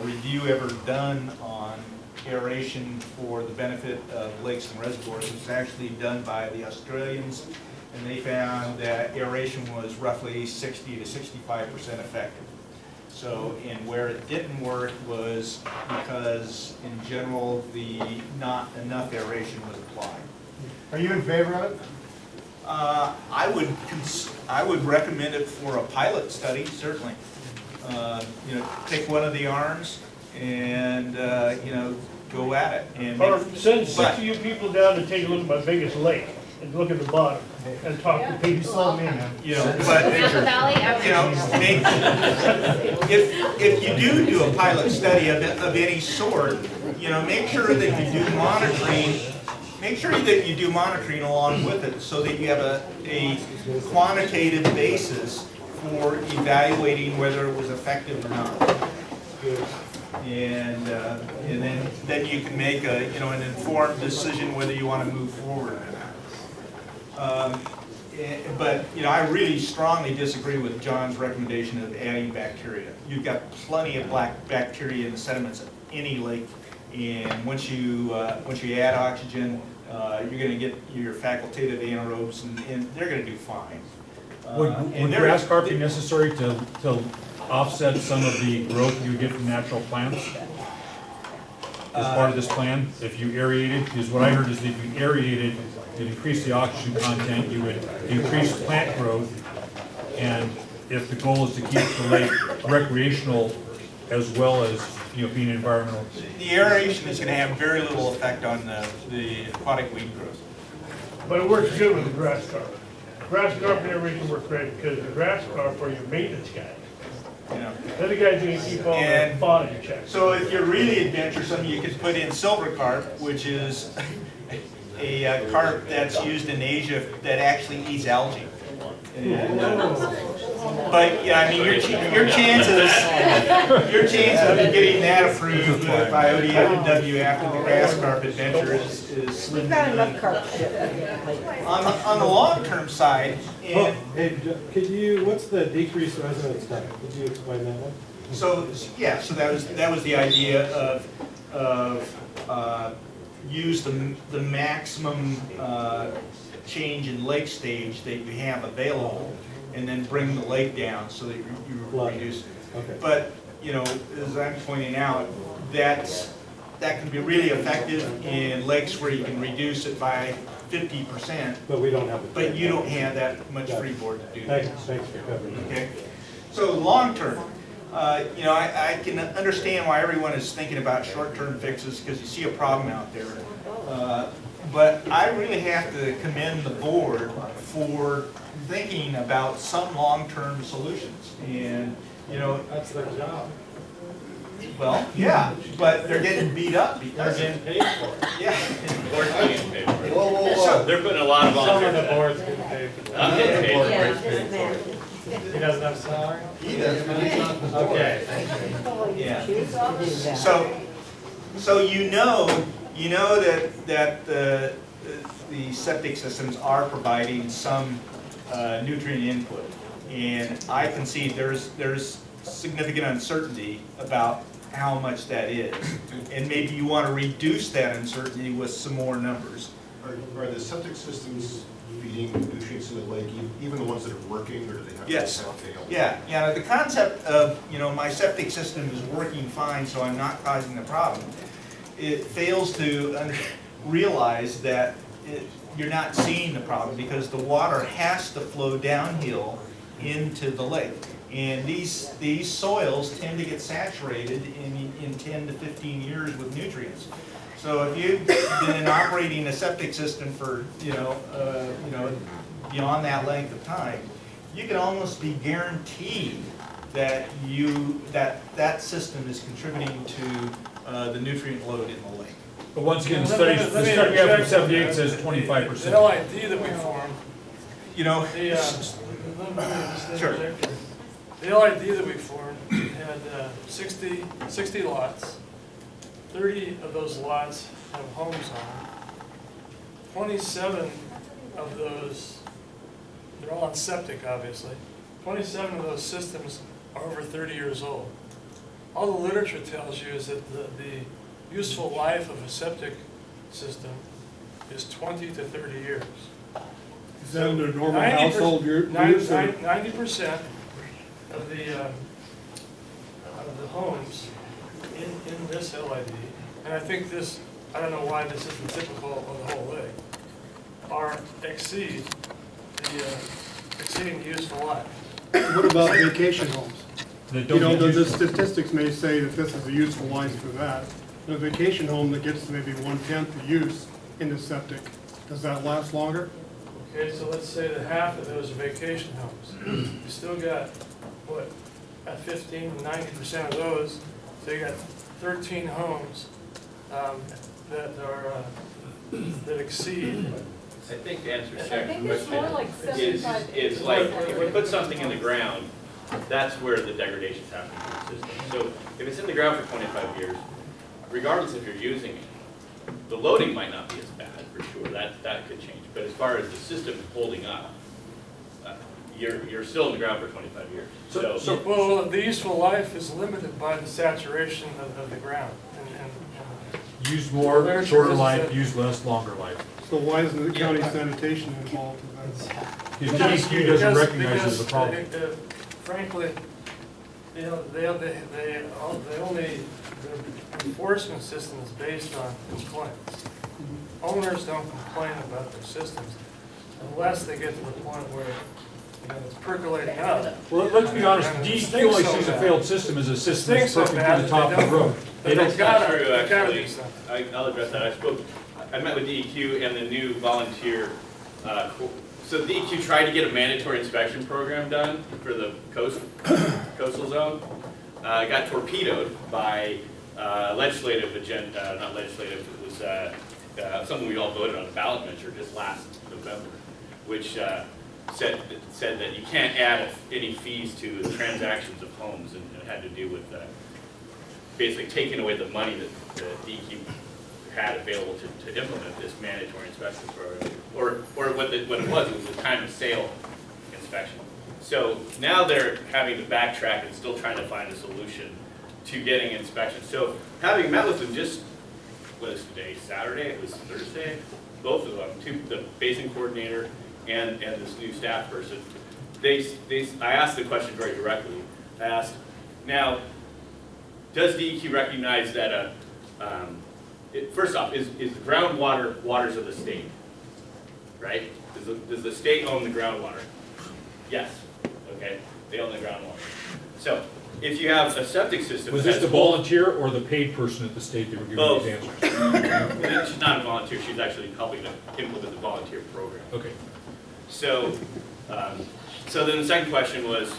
review ever done on aeration for the benefit of lakes and reservoirs was actually done by the Australians, and they found that aeration was roughly 60 to 65% effective. So, and where it didn't work was because, in general, not enough aeration was applied. are you in favor of it? I would recommend it for a pilot study, certainly. Take one of the arms and go at it. Or send 6 of you people down to take a look at my biggest lake. and look at the bottom and talk to people. You know, but, Napa Valley, you know, if you do a pilot study of any sort, you know, make sure that you do monitoring. Make sure that you do monitoring along with it so that you have a quantitative basis for evaluating whether it was effective or not. And then you can make a, you know, an informed decision whether you want to move forward or not. But, you know, I really strongly disagree with John's recommendation of adding bacteria. You've got plenty of black bacteria in the sediments of any lake, and once you add oxygen, you're going to get your facultative anaerobes, and they're going to do fine. Would grass carp be necessary to offset some of the growth you get from natural plants? As part of this plan, if you aerated, because what I heard is that if you aerated, it increased the oxygen content, you would increase plant growth, and if the goal is to keep the lake recreational as well as, you know, being environmental. The aeration is going to have very little effect on the aquatic weed growth. But it works good with the grass carp. Grass carp and aeration work great because the grass carp are your maintenance guys. You know. They're the guys who can keep all the fauna in check. So if you're really adventuresome, you could put in silver carp, which is a carp that's used in Asia that actually eats algae. And, but yeah, I mean, your chances of getting that approved by ODFW after the grass carp adventure is slim. We've got enough carp. On the long-term side, and Hey, could you, what's the decreased residence time? Could you explain that one? so yeah, so that was the idea of use the maximum change in lake stage that you have available, and then bring the lake down so that you reduce it. Okay. But, you know, as I'm pointing out, that can be really effective in lakes where you can reduce it by 50%. But we don't have it. But you don't have that much freeboard to do that. Thanks for covering that. Okay. So long term, you know, I can understand why everyone is thinking about short-term fixes because you see a problem out there. But I really have to commend the board for thinking about some long-term solutions. And, you know, That's their job. well, yeah, but they're getting beat up because They're getting paid for it. yeah. Board's getting paid for it. Whoa, whoa, whoa. They're putting a lot of Some volunteer. of the boards get paid for that. I'm getting paid for Yeah, it. it doesn't matter. He doesn't have salary? He does, but he's not the board. Okay. Yeah. So you know that the septic systems are providing some nutrient input, and I can see there's significant uncertainty about how much that is, and maybe you want to reduce that uncertainty with some more numbers. Are the septic systems feeding nutrients in the lake, even the ones that are working, or do they have to Yes. fail? Yeah. The concept of, you know, my septic system is working fine, so I'm not causing the problem. It fails to realize that you're not seeing the problem because the water has to flow downhill into the lake. And these soils tend to get saturated in 10 to 15 years with nutrients. So if you've been operating a septic system for, beyond that length of time, you can almost be guaranteed that that system is contributing to the nutrient load in the lake. But once again, the study we have from 78 says 25%. The LID that we formed, You know, Sure. The LID that we formed had 60 lots. 30 of those lots have homes on them. 27 of those, they're all on septic, obviously. 27 of those systems are over 30 years old. All the literature tells you is that the useful life of a septic system is 20 to 30 years. Is that under normal household use? 90% of the homes in this LID, and I think this, I don't know why this isn't typical of the whole lake, exceeding the useful life. What about vacation homes? That You don't know, get the used- statistics may say that this is a useful life for that. The vacation home that gets maybe 1/10 the use in the septic, does that last longer? Okay, so let's say that half of those are vacation homes. You still got, what, at 15, 90% of those, so you got 13 homes that are, that exceed. I think the answer to I Shaq's think it's more like question 75. is like, if you put something in the ground, that's where the degradation's happening to the system. So if it's in the ground for 25 years, regardless if you're using it, the loading might not be as bad, for sure, that could change. But as far as the system holding up, you're still in the ground for 25 years. So Well, the useful life is limited by the saturation of the ground. Use more, Literature shorter is life, that- use less, longer life. So why isn't the county sanitation involved in that? Because DEQ doesn't recognize it as a problem. Frankly, you know, the enforcement system is based on complaints. Owners don't complain about their systems unless they get to the point where, you know, it's percolating up. Well, let's be honest, And it DEQ stinks only so sees a bad. failed system as a system that's Stinks so perfect bad to the that top they of the don't- road. But They don't, they've That's got true, to do actually. something. I'll address that. I met with DEQ and the new volunteer, so DEQ tried to get a mandatory inspection program done for the coastal zone. It got torpedoed by legislative agenda, not legislative, it was something we all voted on, a ballot measure just last November, which said that you can't add any fees to the transactions of homes, and it had to do with basically taking away the money that the DEQ had available to implement this mandatory inspection program, or what it was a time of sale inspection. So now they're having to backtrack and still trying to find a solution to getting inspection. So having met with them just, what is today, Saturday, it was Thursday, both of them, the basin coordinator and this new staff person, I asked the question very directly. I asked, now, does DEQ recognize that first off, is the groundwater waters of the state, right? Does the state own the groundwater? Yes, okay, they own the groundwater. So, if you have a septic system. was this the volunteer or the paid person at the state that were giving Both. these answers? She's not a volunteer, she's actually helping to implement the volunteer program. Okay. So, so then the second question was,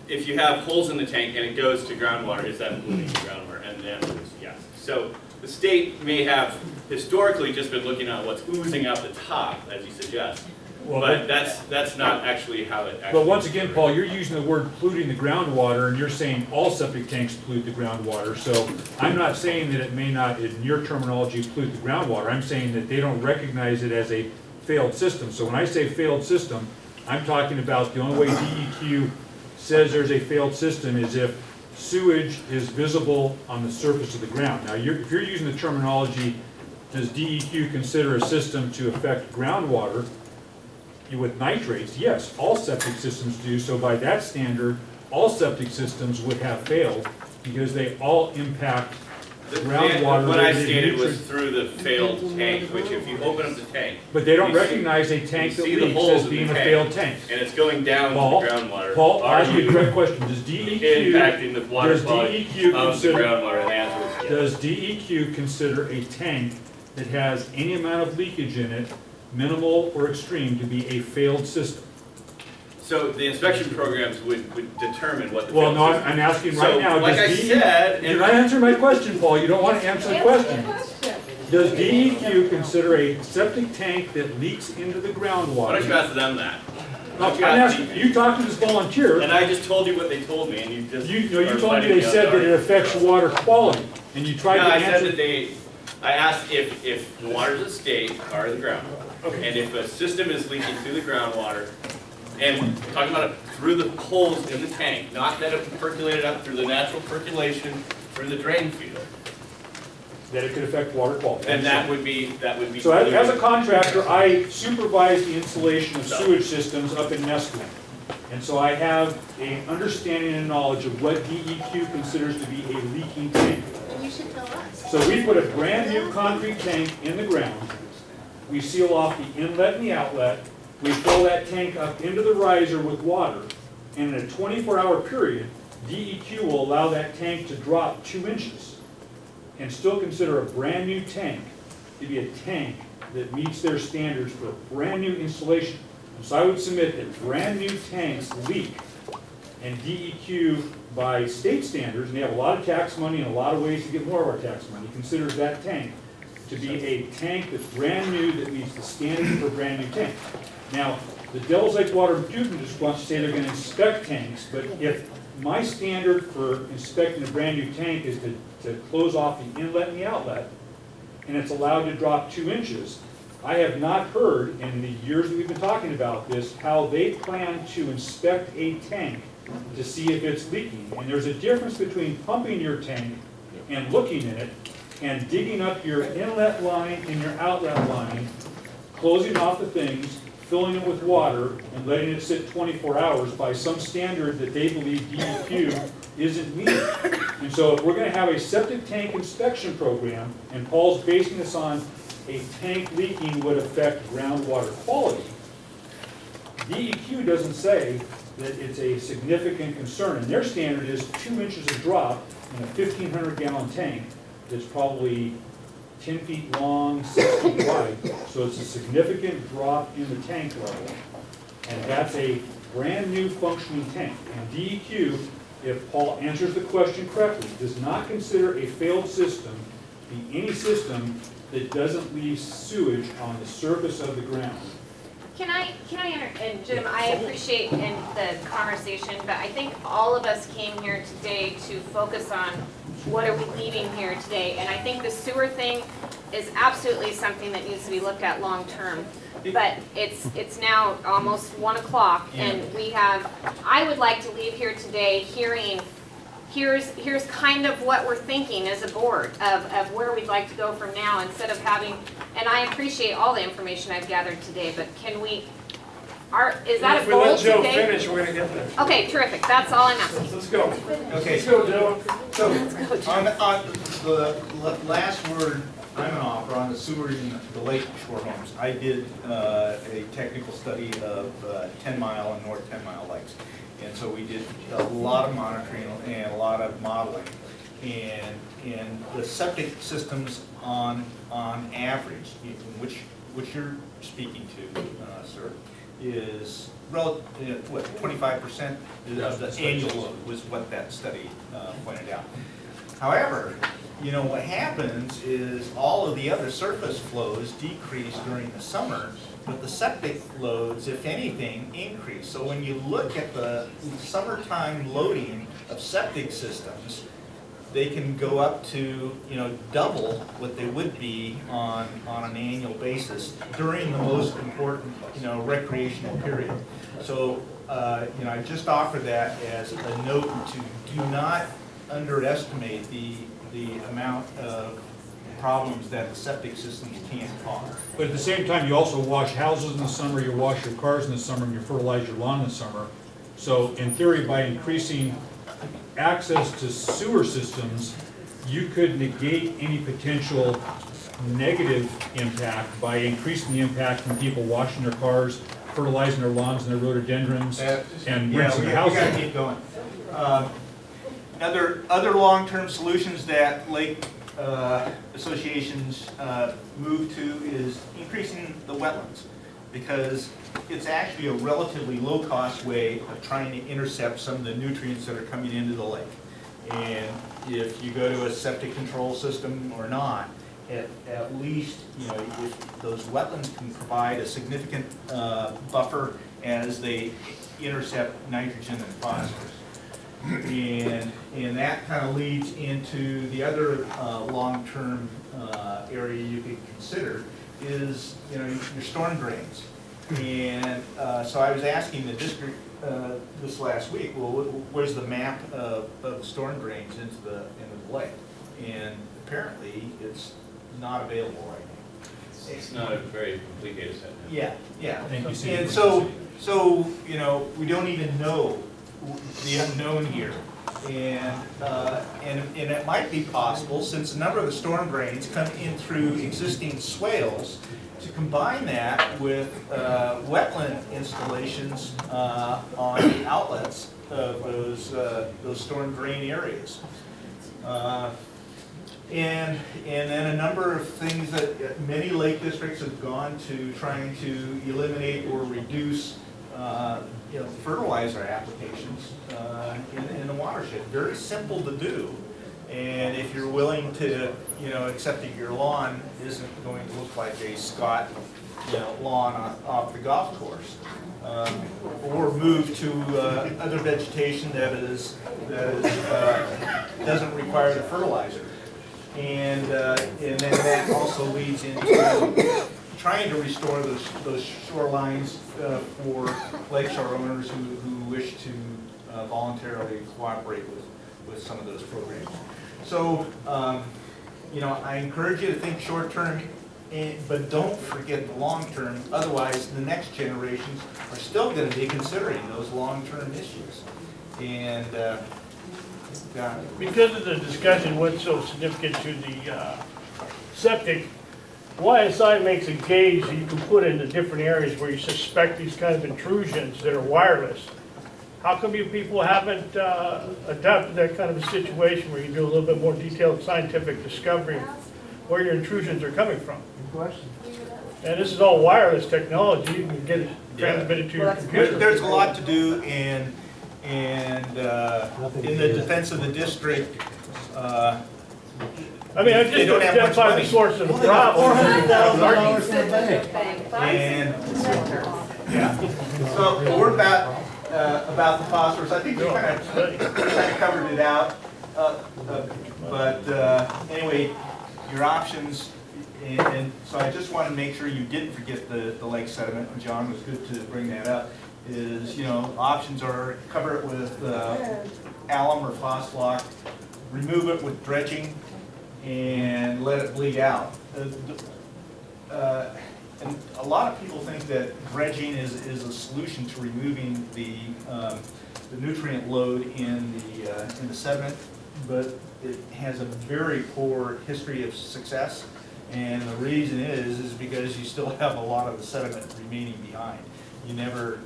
if you have holes in the tank and it goes to groundwater, is that polluting the groundwater? And the answer is yes. So the state may have historically just been looking at what's oozing out the top, as you suggest, Well, but that's not actually how it actually. But once again, Paul, you're using the word polluting the groundwater, and you're saying all septic tanks pollute the groundwater. So I'm not saying that it may not, in your terminology, pollute the groundwater. I'm saying that they don't recognize it as a failed system. So when I say failed system, I'm talking about the only way DEQ says there's a failed system is if sewage is visible on the surface of the ground. Now, if you're using the terminology, does DEQ consider a system to affect groundwater with nitrates? Yes, all septic systems do. So by that standard, all septic systems would have failed because they all impact groundwater. What I stated was through the failed tank, which if you open up the tank. But they don't you see- recognize a tank that you see the leaks holes as in the being a tank, failed tank. And it's going down Paul, to the groundwater. Paul, I'll ask you a Are direct question. Does DEQ, impacting the water does quality DEQ of the consider, groundwater? And the answer is yes. does DEQ consider a tank that has any amount of leakage in it, minimal or extreme, to be a failed system? So the inspection programs would determine what the. Well, failed no, system I'm is. asking So, right now, like I does said, you're not answering my question, Paul, you don't want to answer the question. Does DEQ consider a septic tank that leaks into the groundwater? Why don't you ask them that? No, I'm asking, you talked to this volunteer. And I just told you what they told me, and you just. You are told me letting they go said that there. it affects water quality, and you tried No, to I said answer. that I asked if the waters of the state are the groundwater. Okay. And if a system is leaking through the groundwater, and talking about it through the holes in the tank, not that it percolated up through the natural percolation through the drain field, That it could affect water quality. then that would be. So as a contractor, I supervise the installation of sewage systems up in Nesco. And so I have an understanding and knowledge of what DEQ considers to be a leaking tank. You should tell us. So we put a brand new concrete tank in the ground. We seal off the inlet and the outlet. We fill that tank up into the riser with water. And in a 24-hour period, DEQ will allow that tank to drop 2 inches and still consider a brand new tank to be a tank that meets their standards for a brand new installation. So I would submit that brand new tanks leak and DEQ by state standards, and they have a lot of tax money and a lot of ways to get more of our tax money, considers that tank to be a tank that's brand new that meets the standards for a brand new tank. Now, the Devil's Lake Water Treatment just wants to say they're gonna inspect tanks, but if my standard for inspecting a brand new tank is to close off the inlet and the outlet, and it's allowed to drop 2 inches, I have not heard in the years that we've been talking about this, how they plan to inspect a tank to see if it's leaking. And there's a difference between pumping your tank and looking in it, and digging up your inlet line and your outlet line, closing off the things, filling it with water, and letting it sit 24 hours by some standard that they believe DEQ isn't meeting. And so if we're gonna have a septic tank inspection program, and Paul's basing this on a tank leaking would affect groundwater quality, DEQ doesn't say that it's a significant concern, and their standard is 2 inches of drop in a 1,500-gallon tank that's probably 10 feet long, 6 feet wide, so it's a significant drop in the tank level, and that's a brand new functioning tank. And DEQ, if Paul answers the question correctly, does not consider a failed system be any system that doesn't leave sewage on the surface of the ground. Can I and Jim, I appreciate the conversation, but I think all of us came here today to focus on what are we leaving here today, and I think the sewer thing is absolutely something that needs to be looked at long-term. But it's now almost 1 o'clock, and I would like to leave here today hearing, here's kind of what we're thinking as a board of where we'd like to go from now, instead of having, and I appreciate all the information I've gathered today, but can we, is that a goal today? If we let Joe finish, we're gonna get there. Okay, terrific, that's all I'm asking. Let's go. Okay. Let's go, Joe. So, on the last word I'm gonna offer on the sewers in the lake shore homes, I did a technical study of 10 Mile and North 10 Mile lakes. And so we did a lot of monitoring and a lot of modeling. And the septic systems on average, which you're speaking to, sir, is what, 25% of the annual load was what that study pointed out. However, you know, what happens is all of the other surface flows decrease during the summer, but the septic loads, if anything, increase. So when you look at the summertime loading of septic systems, they can go up to, you know, double what they would be on an annual basis during the most important, you know, recreational period. So, you know, I just offer that as a note to do not underestimate the amount of problems that the septic systems can cause. But at the same time, you also wash houses in the summer, you wash your cars in the summer, and you fertilize your lawn in the summer. So in theory, by increasing access to sewer systems, you could negate any potential negative impact by increasing the impact from people washing their cars, fertilizing their lawns and their rhododendrons, and rinsing their houses. We gotta keep going. Other long-term solutions that lake associations move to is increasing the wetlands, because it's actually a relatively low-cost way of trying to intercept some of the nutrients that are coming into the lake. And if you go to a septic control system or not, at least, you know, if those wetlands can provide a significant buffer as they intercept nitrogen and phosphorus. And that kind of leads into the other long-term area you could consider is, you know, your storm drains. And so I was asking the district this last week, well, where's the map of storm drains into the lake? And apparently it's not available right now. It's not a very complete data set. Yeah, yeah. And so, you know, we don't even know the unknown here. And it might be possible, since a number of the storm drains come in through existing swales, to combine that with wetland installations on the outlets of those storm drain areas. And then a number of things that many lake districts have gone to trying to eliminate or reduce, fertilizer applications in the watershed. Very simple to do. And if you're willing to, accept that your lawn isn't going to look like a Scott, lawn off the golf course. Or move to other vegetation that doesn't require the fertilizer. And then that also leads into trying to restore those shorelines for lakeshore owners who wish to voluntarily cooperate with some of those programs. So, I encourage you to think short-term, but don't forget the long-term. Otherwise, the next generations are still going to be considering those long-term issues. And Because of the discussion, what's so significant to the septic, YSI makes a gauge that you can put into different areas where you suspect these kinds of intrusions that are wireless. How come you people haven't adopted that kind of a situation where you do a little bit more detailed scientific discovery of where your intrusions are coming from? Good question. And this is all wireless technology. You can get it transmitted to your computer. there's a lot to do, and in the defense of the district, I just identify the source of the problem. $400,000 for a bank. And, so we're about the phosphorus. I think we kind of covered it out. But anyway, your options, and so I just want to make sure you didn't forget the lake sediment. John, was good to bring that up. Is, options are cover it with alum or phosphlock, remove it with dredging, and let it bleed out. And a lot of people think that dredging is a solution to removing the nutrient load in the sediment, but it has a very poor history of success. And the reason is because you still have a lot of the sediment remaining behind. You never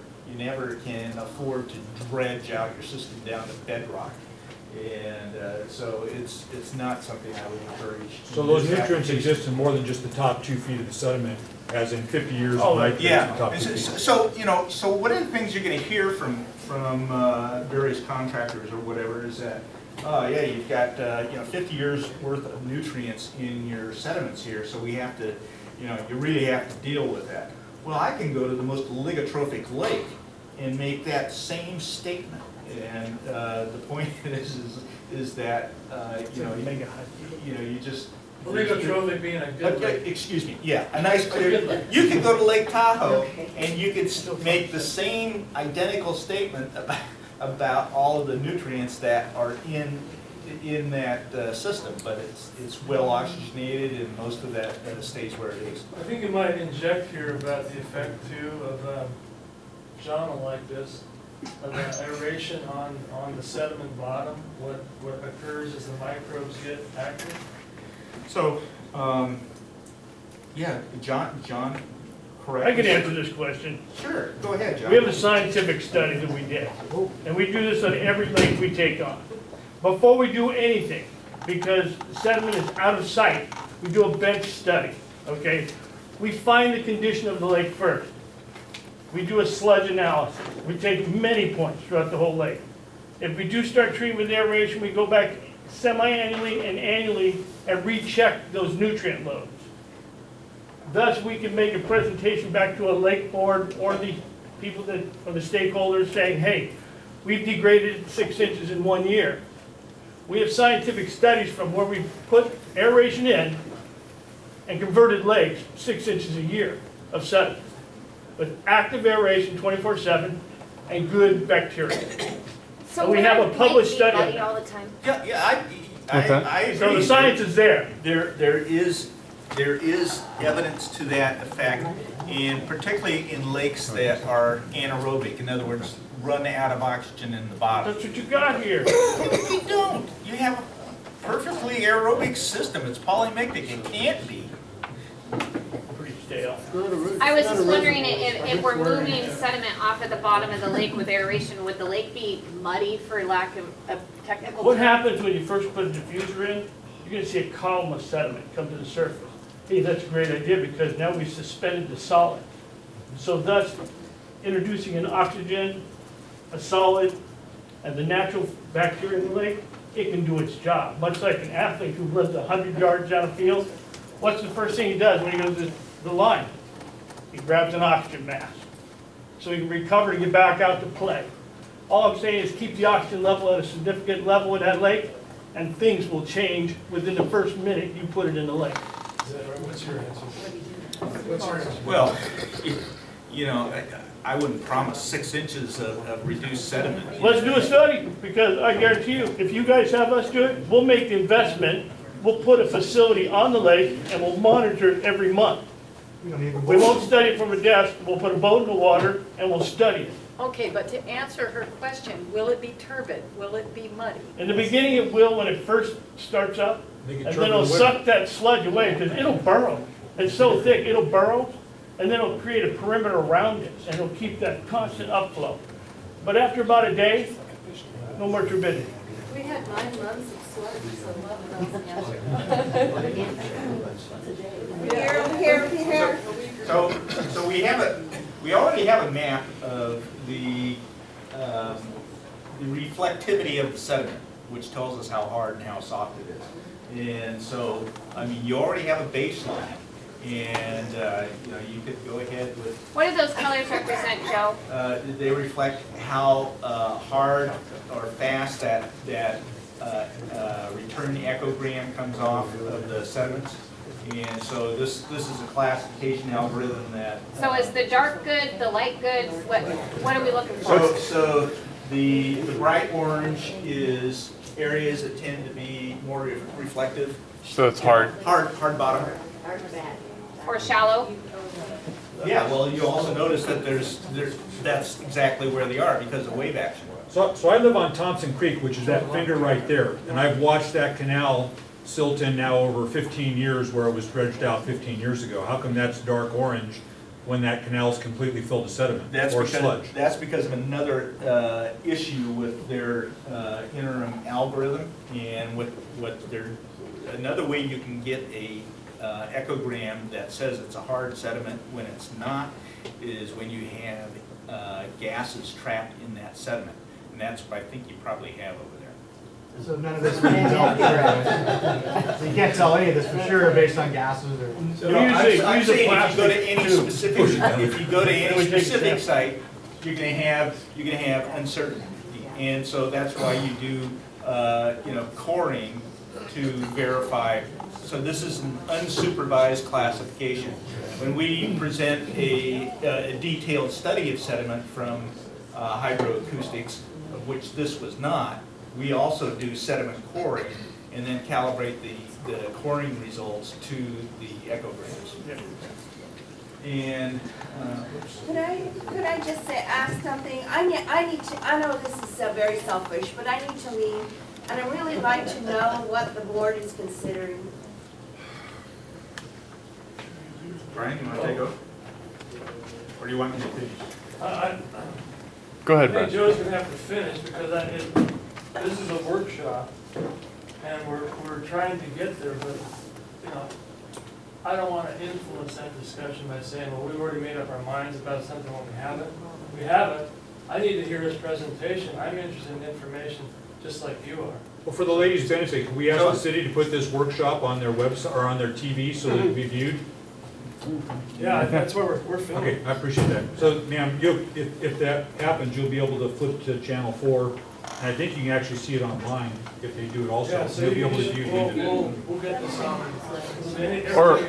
can afford to dredge out your system down to bedrock. And so it's not something I would encourage. So those nutrients exist in more than just the top 2 feet of the sediment, as in 50 years of Oh, nitrogen in the top yeah. 2 feet. So one of the things you're going to hear from various contractors or whatever is that, you've got 50 years worth of nutrients in your sediments here, so we have to, you really have to deal with that. Well, I can go to the most oligotrophic lake and make that same statement. And the point is that you just Oligotrophic being a good lake. Excuse me. Yeah, a nice clear. You could go to Lake Tahoe and you could make the same identical statement about all of the nutrients that are in that system, but it's well oxygenated and most of that stays where it is. I think you might inject here about the effect too of, John will like this, of aeration on the sediment bottom, what occurs as the microbes get active. So, John, correct? I can answer this question. Sure, go ahead, John. We have a scientific study that we did, and we do this on every lake we take on. Before we do anything, because the sediment is out of sight, we do a bench study, okay? We find the condition of the lake first. We do a sludge analysis. We take many points throughout the whole lake. If we do start treating with aeration, we go back semi-annually and annually and recheck those nutrient loads. Thus, we can make a presentation back to a lake board or the people or the stakeholders saying, hey, we've degraded 6 inches in 1 year. We have scientific studies from where we put aeration in and converted lakes 6 inches a year of sediment with active aeration 24/7 and good bacteria. So And we have a published study on muddy that. all the time. Yeah, I agree. So the science is there. There is evidence to that effect, and particularly in lakes that are anaerobic, in other words, run out of oxygen in the bottom. That's what you got here. You don't. You have a perfectly aerobic system. It's polymictic. It can't be. Pretty stale. I was just wondering if we're moving sediment off at the bottom of the lake with aeration, would the lake be muddy for lack of a technical term? What happens when you first put a diffuser in? You you're gonna see a column of sediment come to the surface. Hey, that's a great idea because now we've suspended the solid. So thus, introducing an oxygen, a solid, and the natural bacteria in the lake, it can do its job. Much like an athlete who runs 100 yards down a field, what's the first thing he does when he goes to the line? He grabs an oxygen mask, so he can recover to get back out to play. All I'm saying is keep the oxygen level at a significant level in that lake, and things will change within the first minute you put it in the lake. Is that right? What's your answer? What's your answer? Well, you know, I wouldn't promise 6 inches of reduced sediment. Let's do a study, because I guarantee you, if you guys have us do it, we'll make the investment, we'll put a facility on the lake, and we'll monitor it every month. We won't study it from a desk, we'll put a boat in the water, and we'll study it. Okay, but to answer her question, will it be turbid? Will it be muddy? In the beginning it will when it first starts up, Make it and turbid then it'll with it. suck that sludge away, because it'll burrow. It's so thick, it'll burrow, and then it'll create a perimeter around it, and it'll keep that constant upflow. But after about a day, no more turbidity. We had 9 months of sludge, so love Here. So we already have a map of the reflectivity of the sediment, which tells us how hard and how soft it is. And so, I mean, you already have a baseline, and you know, you could go ahead with. What do those colors represent, Joe? They reflect how hard or fast that return echogram comes off of the sediments. And so this is a classification algorithm that. So is the dark good, the light good? What are we looking for? So the bright orange is areas that tend to be more reflective. So it's hard. Hard bottom. Or shallow? Yeah, well, you also notice that that's exactly where they are because of wave action. So I live on Thompson Creek, which is that finger right there, and I've watched that canal silt in now over 15 years where it was dredged out 15 years ago. How come that's dark orange when that canal is completely filled with sediment or sludge? That's because of another issue with their interim algorithm and with another way you can get a echogram that says it's a hard sediment when it's not is when you have gases trapped in that sediment. And that's what I think you probably have over there. So none of this we can tell for sure. So you can't tell any of this for sure based on gases or. So I'm saying if you go to any specific site, you're gonna have uncertainty, and so that's why you do coring to verify. So this is an unsupervised classification. When we present a detailed study of sediment from hydroacoustics, of which this was not, we also do sediment coring and then calibrate the coring results to the echograms. And Could I just ask something? I know this is very selfish, but I need to leave, and I really like to know what the board is considering. Brian, you want to take over? Or do you want me to finish? Go ahead, I think Brett. Joe's gonna have to finish because this is a workshop and we're trying to get there, but, you know, I don't wanna influence that discussion by saying, well, we've already made up our minds about something when we haven't. We haven't. I need to hear his presentation. I'm interested in information just like you are. Well, for the ladies' benefit, can we ask the city to put this workshop on their website or on their TV so that it can be viewed? Yeah, that's what we're filming. Okay, I appreciate that. So, ma'am, if that happens, you'll be able to flip to channel 4, and I think you can actually see it online if they do it also. Yeah, so You'll be able to view we'll get this on.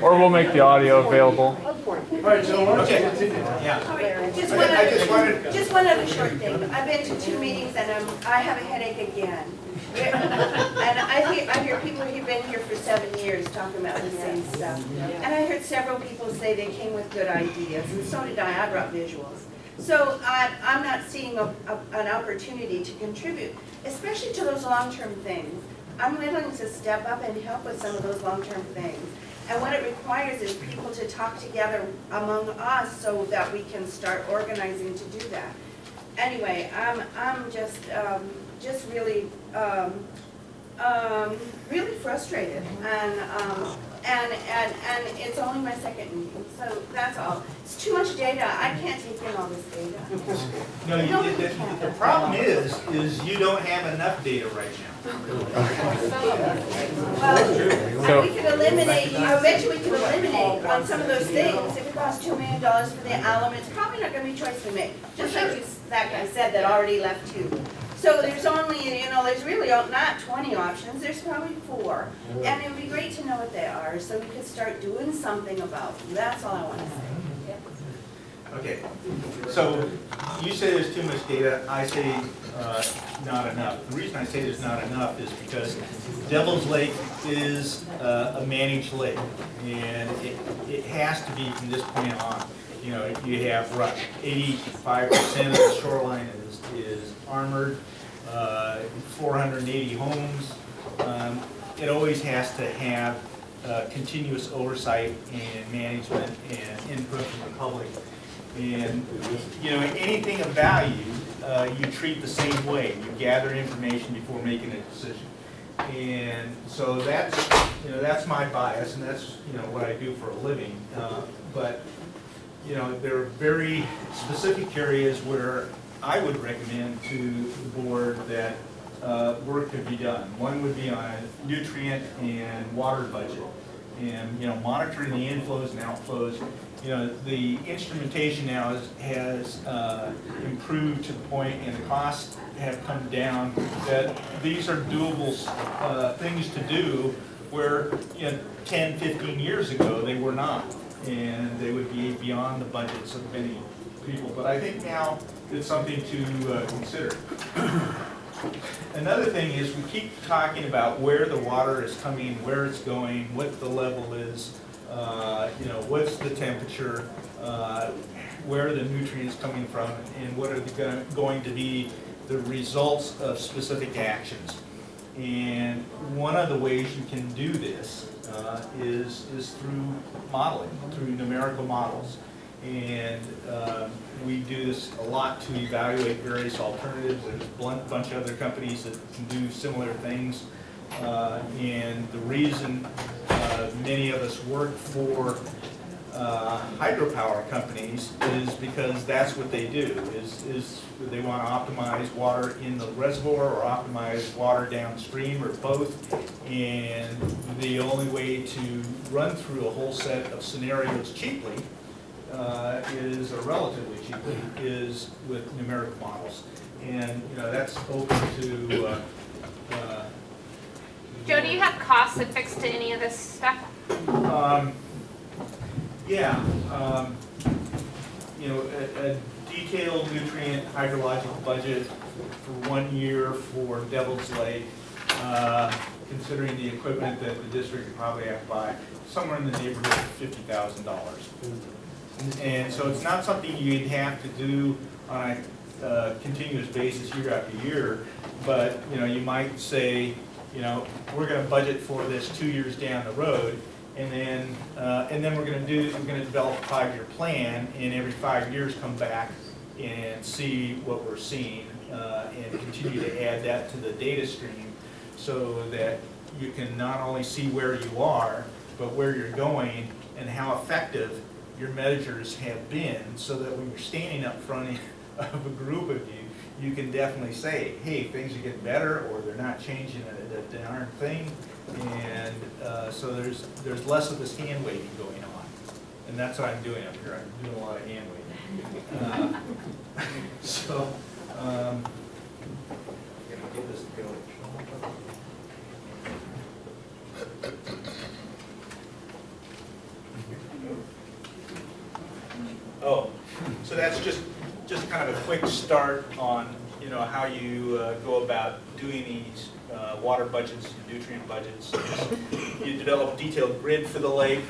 Or we'll make the audio available. All right, Joe, why don't you Okay. continue? Yeah. Just one other short thing. I've been to 2 meetings and I have a headache again. And I hear people who've been here for 7 years talking about the same stuff. And I heard several people say they came with good ideas, and so did I brought visuals. So I'm not seeing an opportunity to contribute, especially to those long-term things. I'm willing to step up and help with some of those long-term things. And what it requires is people to talk together among us so that we can start organizing to do that. Anyway, I'm just really really frustrated, and it's only my second meeting, so that's all. It's too much data, I can't take in all this data. No, the problem is you don't have enough data right now. Well, we could eliminate, I bet you we could eliminate on some of those things, if it costs $2 million for the alum, it's probably not gonna be a choice we make. Just like that guy said that already left too. So there's only, there's really not 20 options, there's probably 4. And it would be great to know what they are, so we could start doing something about them. That's all I want to say. Okay, so you say there's too much data, I say not enough. The reason I say there's not enough is because Devil's Lake is a managed lake, and it has to be from this point on. You have 85% of the shoreline is armored, 480 homes. It always has to have continuous oversight and management and input from the public. And anything of value, you treat the same way. You gather information before making a decision. And so that's my bias, and that's what I do for a living. But there are very specific areas where I would recommend to the board that work could be done. One would be on a nutrient and water budget, and monitoring the inflows and outflows. The instrumentation now has improved to the point, and the costs have come down, that these are doable things to do where 10, 15 years ago they were not, and they would be beyond the budgets of many people. But I think now it's something to consider. Another thing is we keep talking about where the water is coming, where it's going, what the level is, what's the temperature, where are the nutrients coming from, and what are going to be the results of specific actions. And one of the ways you can do this is through modeling, through numerical models. And we do this a lot to evaluate various alternatives. There's a bunch of other companies that can do similar things. And the reason many of us work for hydropower companies is because that's what they do, is they want to optimize water in the reservoir or optimize water downstream or both. And the only way to run through a whole set of scenarios cheaply is, or relatively cheaply, is with numerical models. And that's open to Joe, do you have costs affixed to any of this stuff? Yeah, a detailed nutrient hydrological budget for 1 year for Devil's Lake, considering the equipment that the district would probably have to buy, somewhere in the neighborhood of $50,000. And so it's not something you'd have to do on a continuous basis year after year, but you might say, we're going to budget for this 2 years down the road, and then we're going to develop a 5-year plan, and every 5 years come back and see what we're seeing, and continue to add that to the data stream, so that you can not only see where you are, but where you're going and how effective your measures have been, so that when you're standing up front of a group of you, you can definitely say, hey, things are getting better, or they're not changing a darn thing. And so there's less of this hand waving going on. And that's what I'm doing up here. I'm doing a lot of hand waving. So, I'm gonna get this to go. Oh, so that's just kind of a quick start on how you go about doing these water budgets, nutrient budgets. You develop a detailed grid for the lake.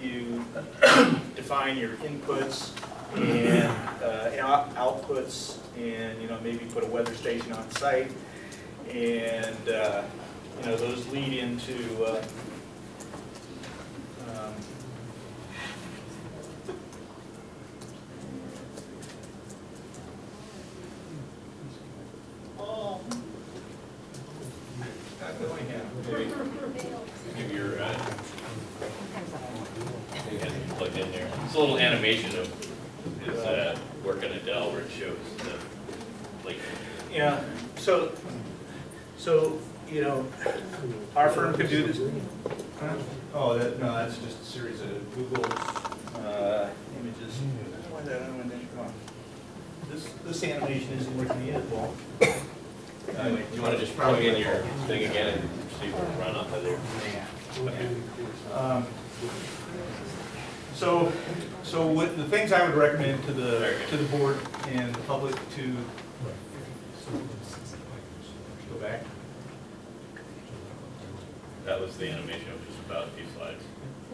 You define your inputs and outputs, and maybe put a weather station on site. And those lead into a little animation of his work on Adele where it shows the lake. Yeah, so, you know, our firm could do this. Huh? Oh, no, that's just a series of Google images. Why did that one didn't come on? This animation isn't working either, Paul. You want to just plug in your thing again and see what will run off of there? So what the things I would recommend to the board and the public to go back. That was the animation, which was about a few slides.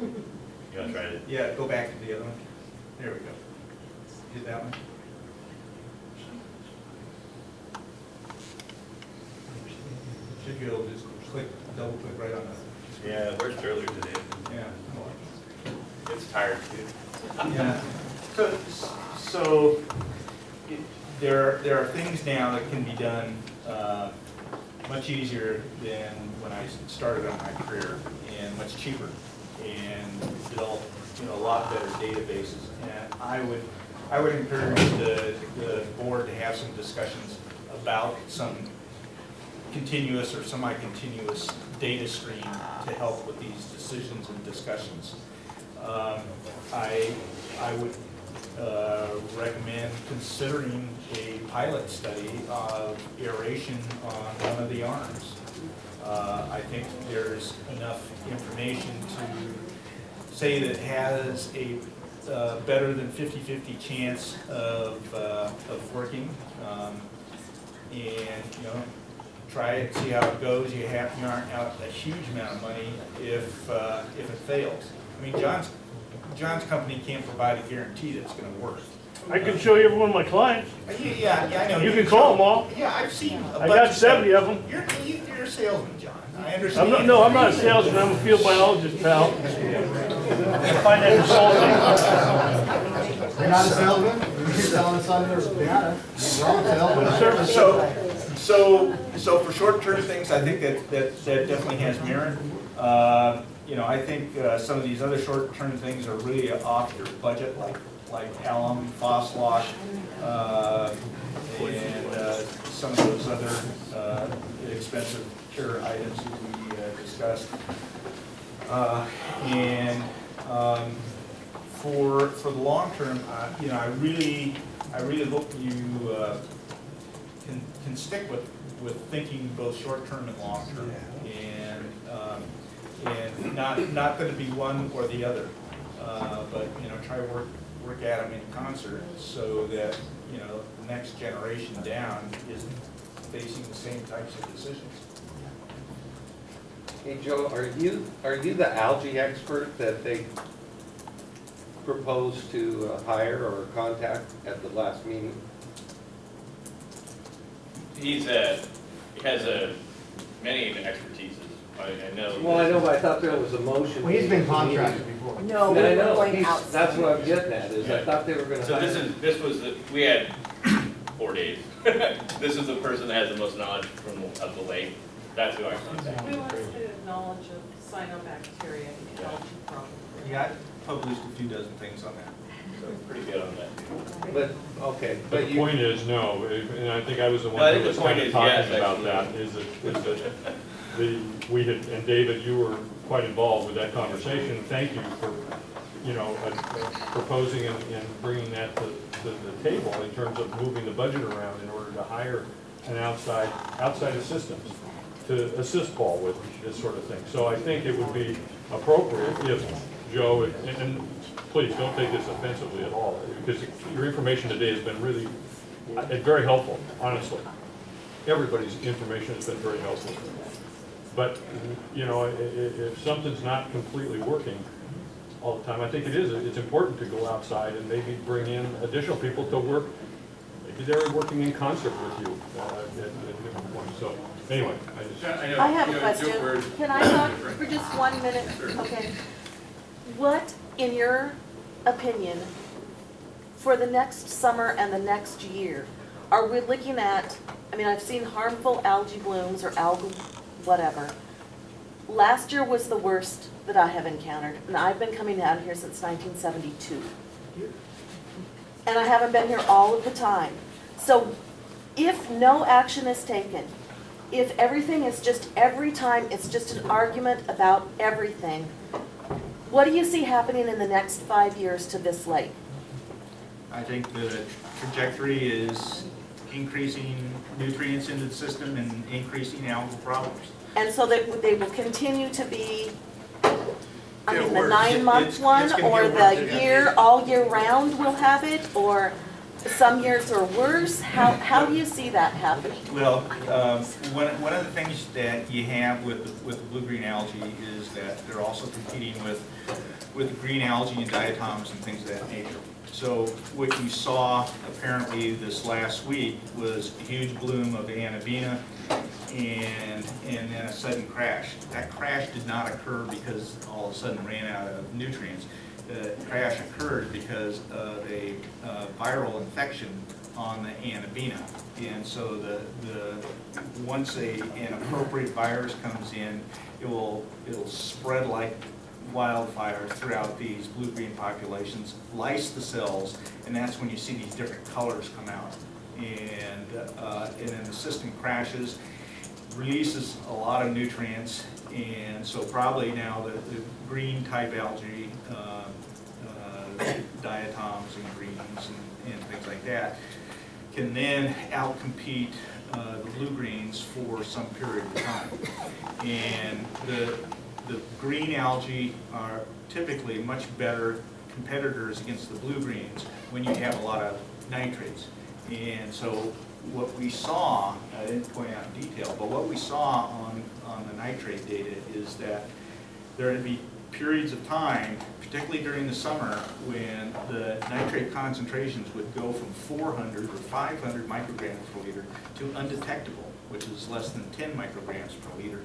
You want to try it? Yeah, go back to the other one. There we go. Hit that one. Should be able to just click, double click right on that. Yeah, it worked earlier today. Yeah. It's tired too. Yeah. So there are things now that can be done much easier than when I started on my career, and much cheaper, and develop, you know, a lot better databases. And I would encourage the board to have some discussions about some continuous or semi-continuous data stream to help with these decisions and discussions. I would recommend considering a pilot study of aeration on one of the arms. I think there's enough information to say that it has a better than 50-50 chance of working, and you know, try it, see how it goes. You aren't out a huge amount of money if it fails. I mean, John's company can't provide a guarantee that it's going to work. I can show you every one of my clients. Yeah, I know. You can call them all. Yeah, I've seen a I bunch got of 70 stuff. of them. You're a salesman, John. I understand. I'm not a salesman, I'm a field biologist, pal. I find that insulting. You're not a salesman? You're selling us on their data. You're all a salesman. So for short-term things, I think that definitely has merit. You know, I think some of these other short-term things are really off your budget, like alum, phosphate, and some of those other expensive care items that we discussed. And for the long term, you know, I really hope you can stick with thinking both short term and long term, and not going to be one or the other, but you know, try to work at them in concert so that you know the next generation down isn't facing the same types of decisions. Hey Joe, are you the algae expert that they proposed to hire or contact at the last meeting? He has many expertises. I know. Well, I know, but I thought there was a motion. Well, he's been contracted before. No, Yeah, I we're know. going outside. That's what I'm getting at, is I thought they were gonna So hire. we had 4 days. This is the person that has the most knowledge of the lake. That's who I contacted. We want to knowledge of cyanobacteria and algae problem. Yeah, I published a few dozen things on that. So pretty good on that. But, okay, But but the you, point is, no, and I think I was the No, I one think who was the point kind of is, talking yes, about actually. that, is that we had, and David, you were quite involved with that conversation. Thank you for, you know, proposing and bringing that to the table in terms of moving the budget around in order to hire an outside assistance to assist Paul with this sort of thing. So I think it would be appropriate if Joe, and please don't take this offensively at all, because your information today has been really, very helpful, honestly. Everybody's information has been very helpful. But, you know, if something's not completely working all the time, I think it's important to go outside and maybe bring in additional people to work. Maybe they're working in concert with you at different points. So anyway, I have a question. Can I talk for just 1 minute? Okay. What, in your opinion, for the next summer and the next year, are we looking at? I mean, I've seen harmful algae blooms or algal, whatever. Last year was the worst that I have encountered, and I've been coming down here since 1972. And I haven't been here all of the time. So if no action is taken, if everything is just, every time it's just an argument about everything, what do you see happening in the next 5 years to this lake? I think the trajectory is increasing nutrients into the system and increasing algal problems. And so that they will continue to be, I Get mean, the worse. 9-month It's one, gonna or get worse. the year, all year round will have it, or some years are worse? How do you see that happening? Well, one of the things that you have with the blue-green algae is that they're also competing with green algae and diatoms and things of that nature. So what you saw apparently this last week was a huge bloom of Anabina and then a sudden crash. That crash did not occur because all of a sudden ran out of nutrients. The crash occurred because of a viral infection on the Anabina. And so once an appropriate virus comes in, it'll spread like wildfire throughout these blue-green populations, lyse the cells, and that's when you see these different colors come out. And then the system crashes, releases a lot of nutrients, and so probably now the green type algae, diatoms and greens and things like that, can then outcompete the blue-greens for some period of time. And the green algae are typically much better competitors against the blue-greens when you have a lot of nitrates. And so what we saw, I didn't point out in detail, but what we saw on the nitrate data is that there would be periods of time, particularly during the summer, when the nitrate concentrations would go from 400 or 500 micrograms per liter to undetectable, which is less than 10 micrograms per liter.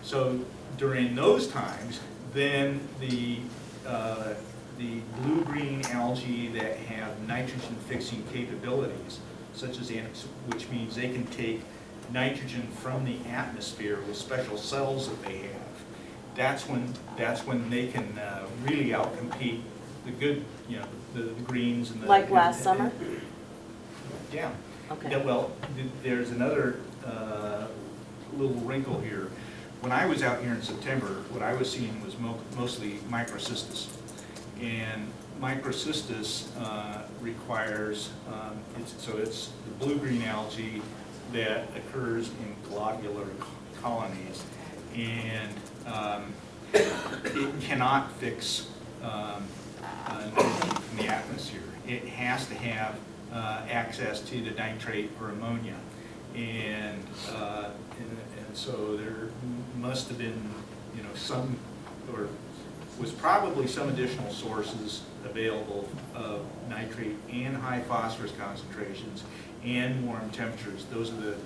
So during those times, then the blue-green algae that have nitrogen-fixing capabilities, such as which means they can take nitrogen from the atmosphere with special cells that they have. That's when they can really outcompete the good, the greens and the. Like last summer? Yeah. Okay. Yeah, well, there's another little wrinkle here. When I was out here in September, what I was seeing was mostly microcystis. And microcystis requires, it's the blue-green algae that occurs in globular colonies. And it cannot fix nitrogen from the atmosphere. It has to have access to the nitrate or ammonia. And so there must have been, some, or was probably some additional sources available of nitrate and high phosphorus concentrations and warm temperatures. Those are the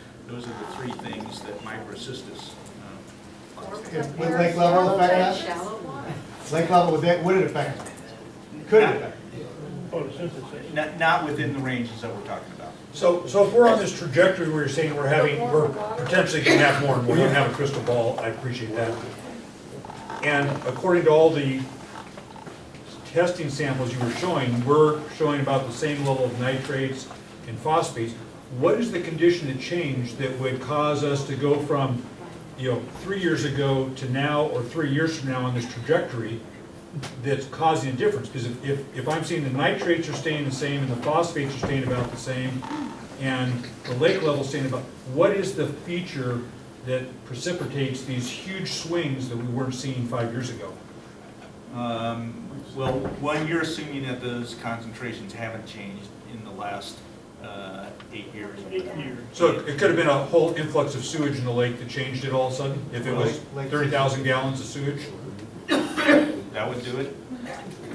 three things that microcystis. Would lake level affect that? Lake level, would it affect it? Could it affect it? Not within the ranges that we're talking about. So if we're on this trajectory where you're saying we're potentially going to have more and more, you don't have a crystal ball, I appreciate that. And according to all the testing samples you were showing, we're showing about the same level of nitrates and phosphates. What is the condition that changed that would cause us to go from 3 years ago to now, or 3 years from now on this trajectory that's causing a difference? Because if I'm seeing the nitrates are staying the same and the phosphates are staying about the same and the lake level staying about, what is the feature that precipitates these huge swings that we weren't seeing 5 years ago? Well, one, you're assuming that those concentrations haven't changed in the last 8 years. 8 years. So it could have been a whole influx of sewage in the lake that changed it all of a sudden? If it was 30,000 gallons of sewage? That would do it.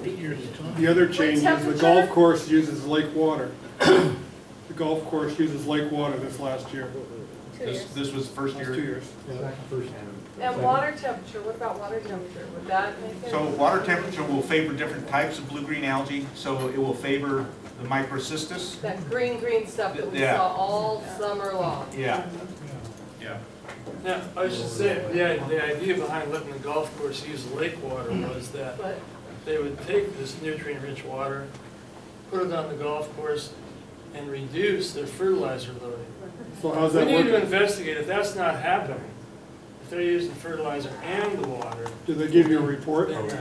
8 years of time. The other change is the golf course uses lake water. The golf course uses lake water this last year. This was the first year. 2 years. And water temperature, what about water temperature? Would that make it? So water temperature will favor different types of blue-green algae. So it will favor the microcystis. That green stuff that we Yeah. saw all summer long. Yeah. Yeah. Now, I should say, the idea behind letting the golf course use lake water was that they would take this nutrient-rich water put it on the golf course and reduce their fertilizer loading. So how's We that need to work? investigate if that's not happening. If they're using fertilizer and the water. Do they give you a report? then, They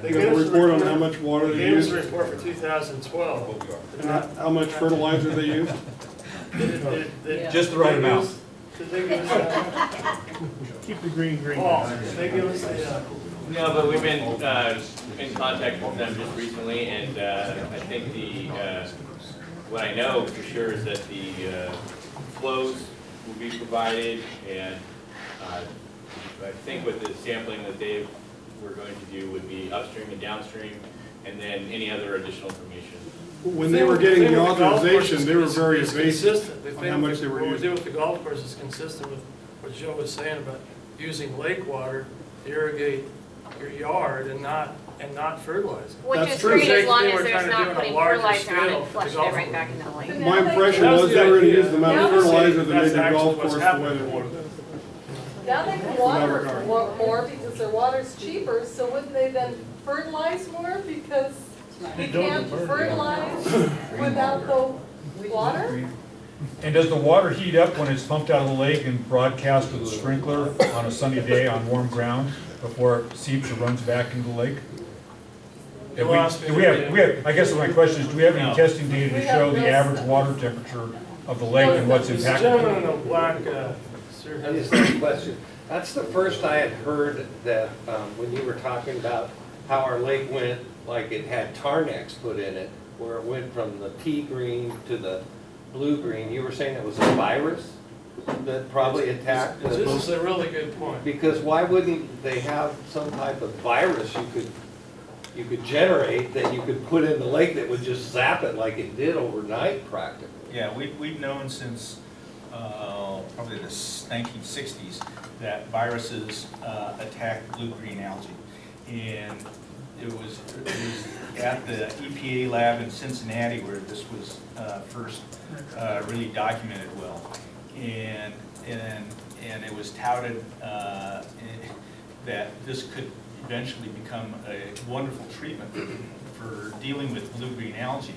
they got gave a us report on how much water They they gave us use? a report for 2012. And how much fertilizer they use? Just the right amount. Did they give us that? Keep the green green. Paul, did they give us the, No, but we've been in contact with them just recently, and I think what I know for sure is that the flows will be provided, and I think with the sampling that they were going to do would be upstream and downstream, and then any other additional information. When they were getting the golf course authorization, they were is very consistent. evasive The on thing how much with- they were What we using. do with the golf course is consistent with what Joe was saying about using lake water to irrigate your yard and not fertilize. Which That's is true. great They as long were as trying there's to do not it on a putting larger fertilizer on scale it and for flushing golf it right course. back into the lake. My impression That was was the they were gonna idea. use the amount of Now they're saying fertilizer that made that's the actually golf what's course happening. the way they Now they can water more because their water's cheaper, so wouldn't they then fertilize more because you can't fertilize without the water? And does the water heat up when it's pumped out of the lake and broadcast with a sprinkler on a sunny day on warm ground before it seeps or runs back into the lake? You lost me. Do we have, I guess my question is, do we have any No. testing data We to have show the no- average water temperature of the lake and what's This impacted? gentleman in the black, sir, I has just have a question. That's the first I had heard that, when you were talking about how our lake went, like it had Tarnex put in it, where it went from the pea green to the blue green. You were saying it was a virus that probably attacked This is the, a really good point. because why wouldn't they have some type of virus you could generate that you could put in the lake that would just zap it like it did overnight practically? Yeah, we've known since probably the 1960s that viruses attack blue-green algae. And it was at the EPA lab in Cincinnati where this was first really documented well. And it was touted that this could eventually become a wonderful treatment for dealing with blue-green algae.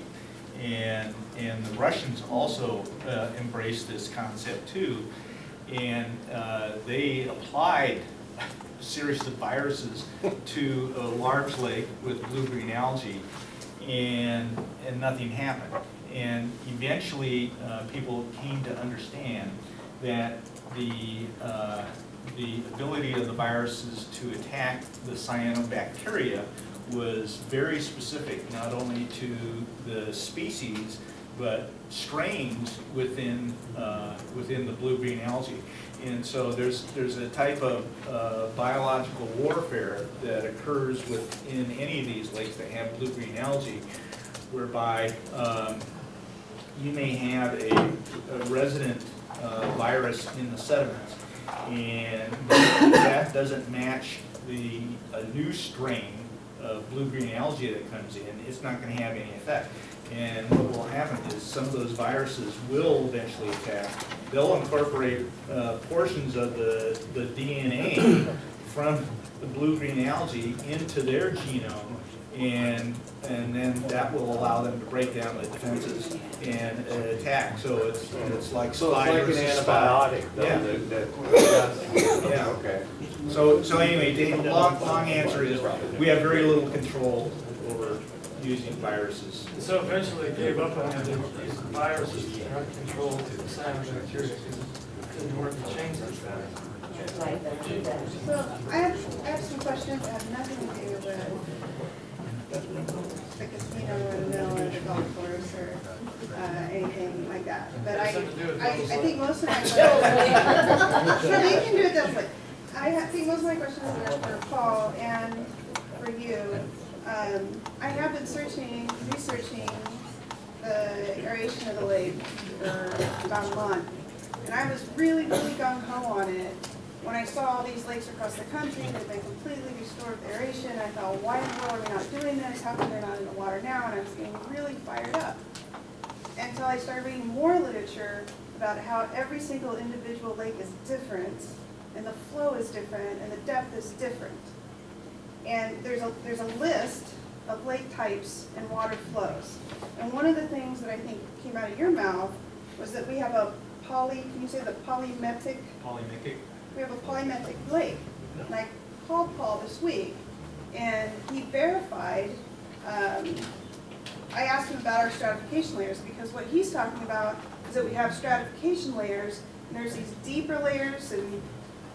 And the Russians also embraced this concept too, and they applied a series of viruses to a large lake with blue-green algae, and nothing happened. And eventually, people came to understand that the ability of the viruses to attack the cyanobacteria was very specific, not only to the species, but strains within the blue-green algae. And so there's a type of biological warfare that occurs within any of these lakes that have blue-green algae, whereby you may have a resident virus in the sediments, and that doesn't match a new strain of blue-green algae that comes in, it's not going to have any effect. And what will happen is some of those viruses will eventually attack. They'll incorporate portions of the DNA from the blue-green algae into their genome, and then that will allow them to break down the defenses and attack. So it's like So spy it's like an versus spy. antibiotic, though, Yeah. Yeah. Okay. So anyway, Dave, the long answer is, we have very little control over using viruses. So eventually they gave up on it, these viruses to not control the cyanobacteria because it didn't work to change that. So I have some questions that have nothing to do with the casino or the mill or the golf course or anything like that. But I think most of my questions, no, you can do it this way. I think most of my questions are for Paul and for you. I have been researching the aeration of the lake for about a month. And I was really gung-ho on it. When I saw all these lakes across the country that had been completely restored with aeration, I thought, why in the world are we not doing this? How come they're not in the water now? And I was getting really fired up. Until I started reading more literature about how every single individual lake is different, and the flow is different, and the depth is different. And there's a list of lake types and water flows. And And one of the things that I think came out of your mouth was that we have a can you say the polymetric? Polymic. We have a polymetric lake. And I called Paul this week, and he verified, I asked him about our stratification layers, because what he's talking about is that we have stratification layers, and there's these deeper layers and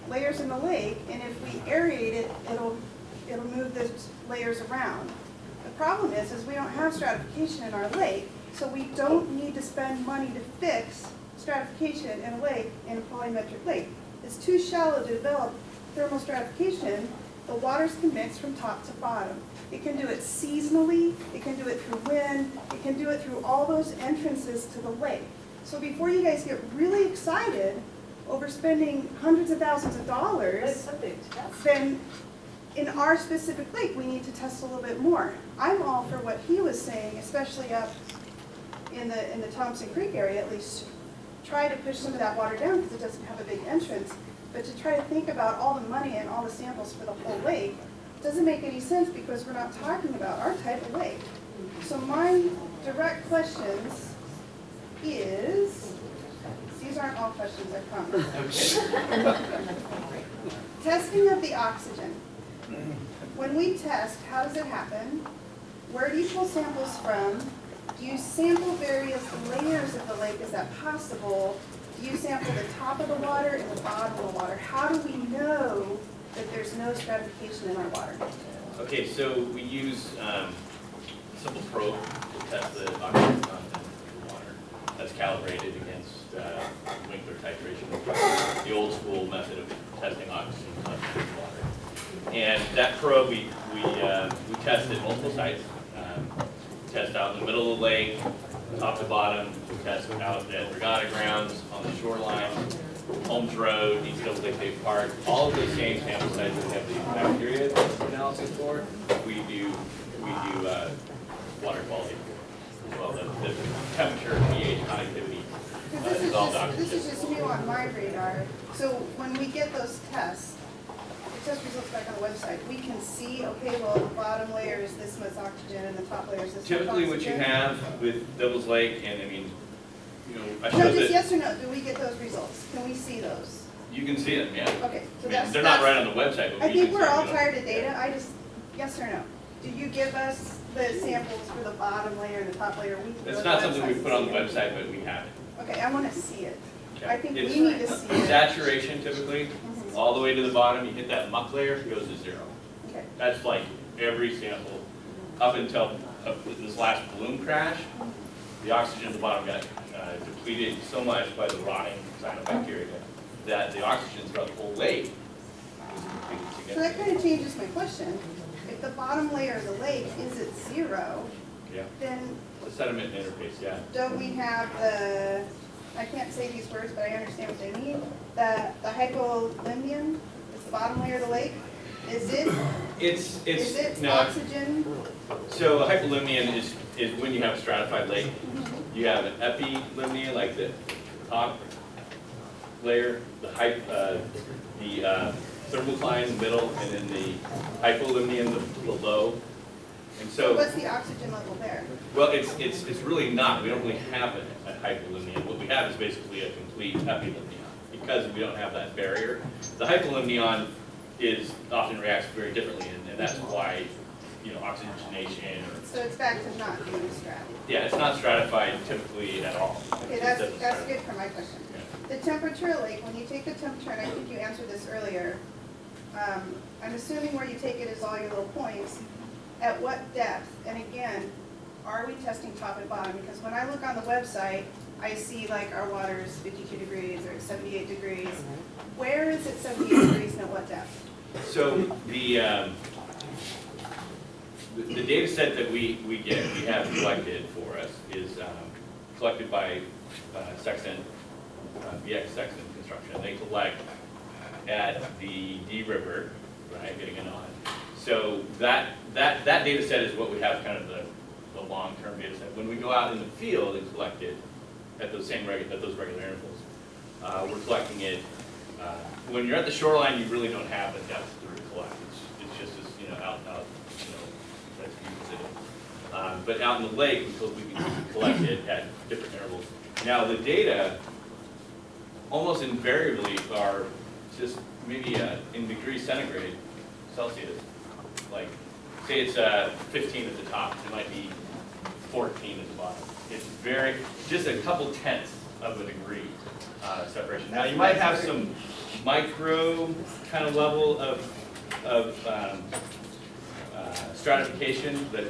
layers in the lake, and if we aerate it, it'll move the layers around. The problem is we don't have stratification in our lake, so we don't need to spend money to fix stratification in a lake, in a polymetric lake. It's too shallow to develop thermal stratification. The waters can mix from top to bottom. It can do it seasonally, it can do it through wind, it can do it through all those entrances to the lake. So before you guys get really excited over spending hundreds of thousands of dollars, then in our specific lake, we need to test a little bit more. I'm all for what he was saying, especially up in the Thompson Creek area, at least try to push some of that water down because it doesn't have a big entrance. But to try to think about all the money and all the samples for the whole lake doesn't make any sense because we're not talking about our type of lake. So my direct questions is, these aren't all questions, I promise. Testing of the oxygen. When we test, how does it happen? Where do you pull samples from? Do you sample various layers of the lake? Is that possible? Do you sample the top of the water and the bottom of the water? How do we know that there's no stratification in our water? Okay, so we use simple probe to test the oxygen content in the water. That's calibrated against Winkler titration, the old school method of testing oxygen content in the water. And that probe, we test at multiple sites. Test out in the middle of the lake, top to bottom. We test out at regatta grounds, on the shoreline, Holmes Road, East Double State Park. All of those same sample sites that we have the bacteria analysis for, we do water quality as well, the temperature, pH, connectivity, dissolved oxygen. This is just new on my radar. So when we get those tests, the test results back on the website, we can see, okay, well, the bottom layer is this much oxygen and the top layer is this much oxygen. Typically what you have with Devil's Lake, and I mean, I No, showed just that, yes or no, do we get those results? Can we see those? you can see them, yeah. Okay, so I mean, that's. they're not right on the website, but I we think can we're all see them. tired of data, I just, yes or no? Do you give us the samples for the bottom layer and the top layer? We can go It's to not the something we website put and on the see it. website, but we have it. Okay, I wanna see it. Okay. I think we It's need to see it. Saturation typically, all the way to the bottom, you hit that muck layer, it goes to 0. Okay. That's like every sample, up until this last balloon crash, the oxygen at the bottom got depleted so much by the rotting cyanobacteria that the oxygen throughout the whole lake was depleted So that significantly. kind of changes my question. If the bottom layer of the lake is at 0, Yeah, then the sediment interface, yeah. don't we have the, I can't say these words, but I understand what they mean, the hypolimnium is the bottom layer of the lake? Is it, is it no. oxygen? So hypolimnion is when you have a stratified lake. You have an epilimnia, like the top layer, the thermocline in the middle, and then the hypolimnion, the low. And so, What's the oxygen level there? well, it's really not. We don't really have a hypolimnion. What we have is basically a complete epilimnion because we don't have that barrier. The hypolimnion often reacts very differently, and that's why, oxygenation or. So it's back to not being stratified. Yeah, it's not stratified typically at all. Okay, It that's doesn't good stratify. for my question. The temperature, like when you take the temperature, and I think you answered this earlier, I'm assuming where you take it is all your little points. At what depth? And again, are we testing top and bottom? Because when I look on the website, I see like our water is 52 degrees or 78 degrees. Where is it 78 degrees and at what depth? So the data set that we have collected for us is collected by Sexton, VX Sexton Construction. They collect at the D River, right, getting it on. So that data set is what we have kind of the long-term data set. When we go out in the field and collect it at those regular intervals, we're collecting it. When you're at the shoreline, you really don't have the depth to collect. It's just as out, as you consider. But out in the lake, we can collect it at different intervals. Now, the data almost invariably are just maybe in degrees centigrade Celsius. Like, say it's 15 at the top, it might be 14 at the bottom. It's just a couple tenths of a degree separation. Now, you might have some micro kind of level of stratification, but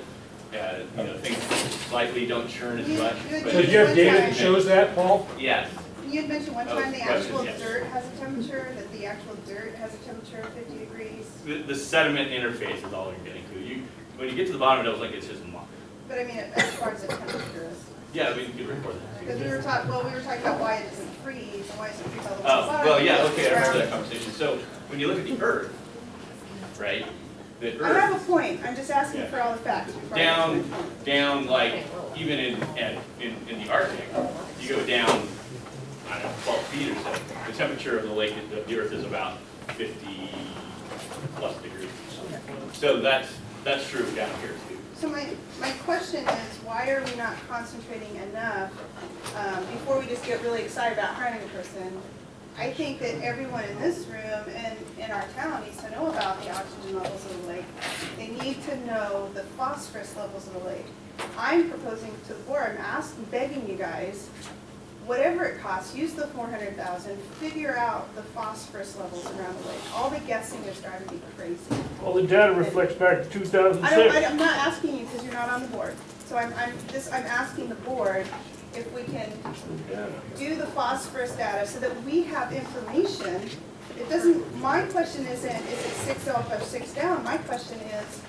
things slightly don't churn as much. But So do you have data that shows that, Paul? yes. You had mentioned one That was time the the question, actual yes. dirt has a temperature, that the actual dirt has a temperature of 50 degrees. The sediment interface is all you're getting to. When you get to the bottom, it was like it's just muck. But I mean, as far as the temperature is. Yeah, we could record that. Because we were talking about why it doesn't freeze, and why it doesn't freeze all the way to the Oh, bottom. well, yeah, okay, I remember Around- that conversation. So when you look at the Earth, right, the I have Earth a point, I'm just asking Yeah. for all the facts. before I ask my point. down like even in the Arctic, you go down, I don't know, 12 feet or so. The temperature of the lake of the Earth is about 50 plus degrees. So that's true down here too. So my question is, why are we not concentrating enough, before we just get really excited about hiring a person? I think that everyone in this room and in our town needs to know about the oxygen levels of the lake. They need to know the phosphorus levels of the lake. I'm proposing to the board, I'm begging you guys, whatever it costs, use the 400,000, figure out the phosphorus levels around the lake. All the guessing is driving me crazy. Well, the data reflects back to 2006. I'm not asking you because you're not on the board. So I'm asking the board if we can do the phosphorus data so that we have information. It doesn't, my question isn't, is it 6 up or 6 down? My question is,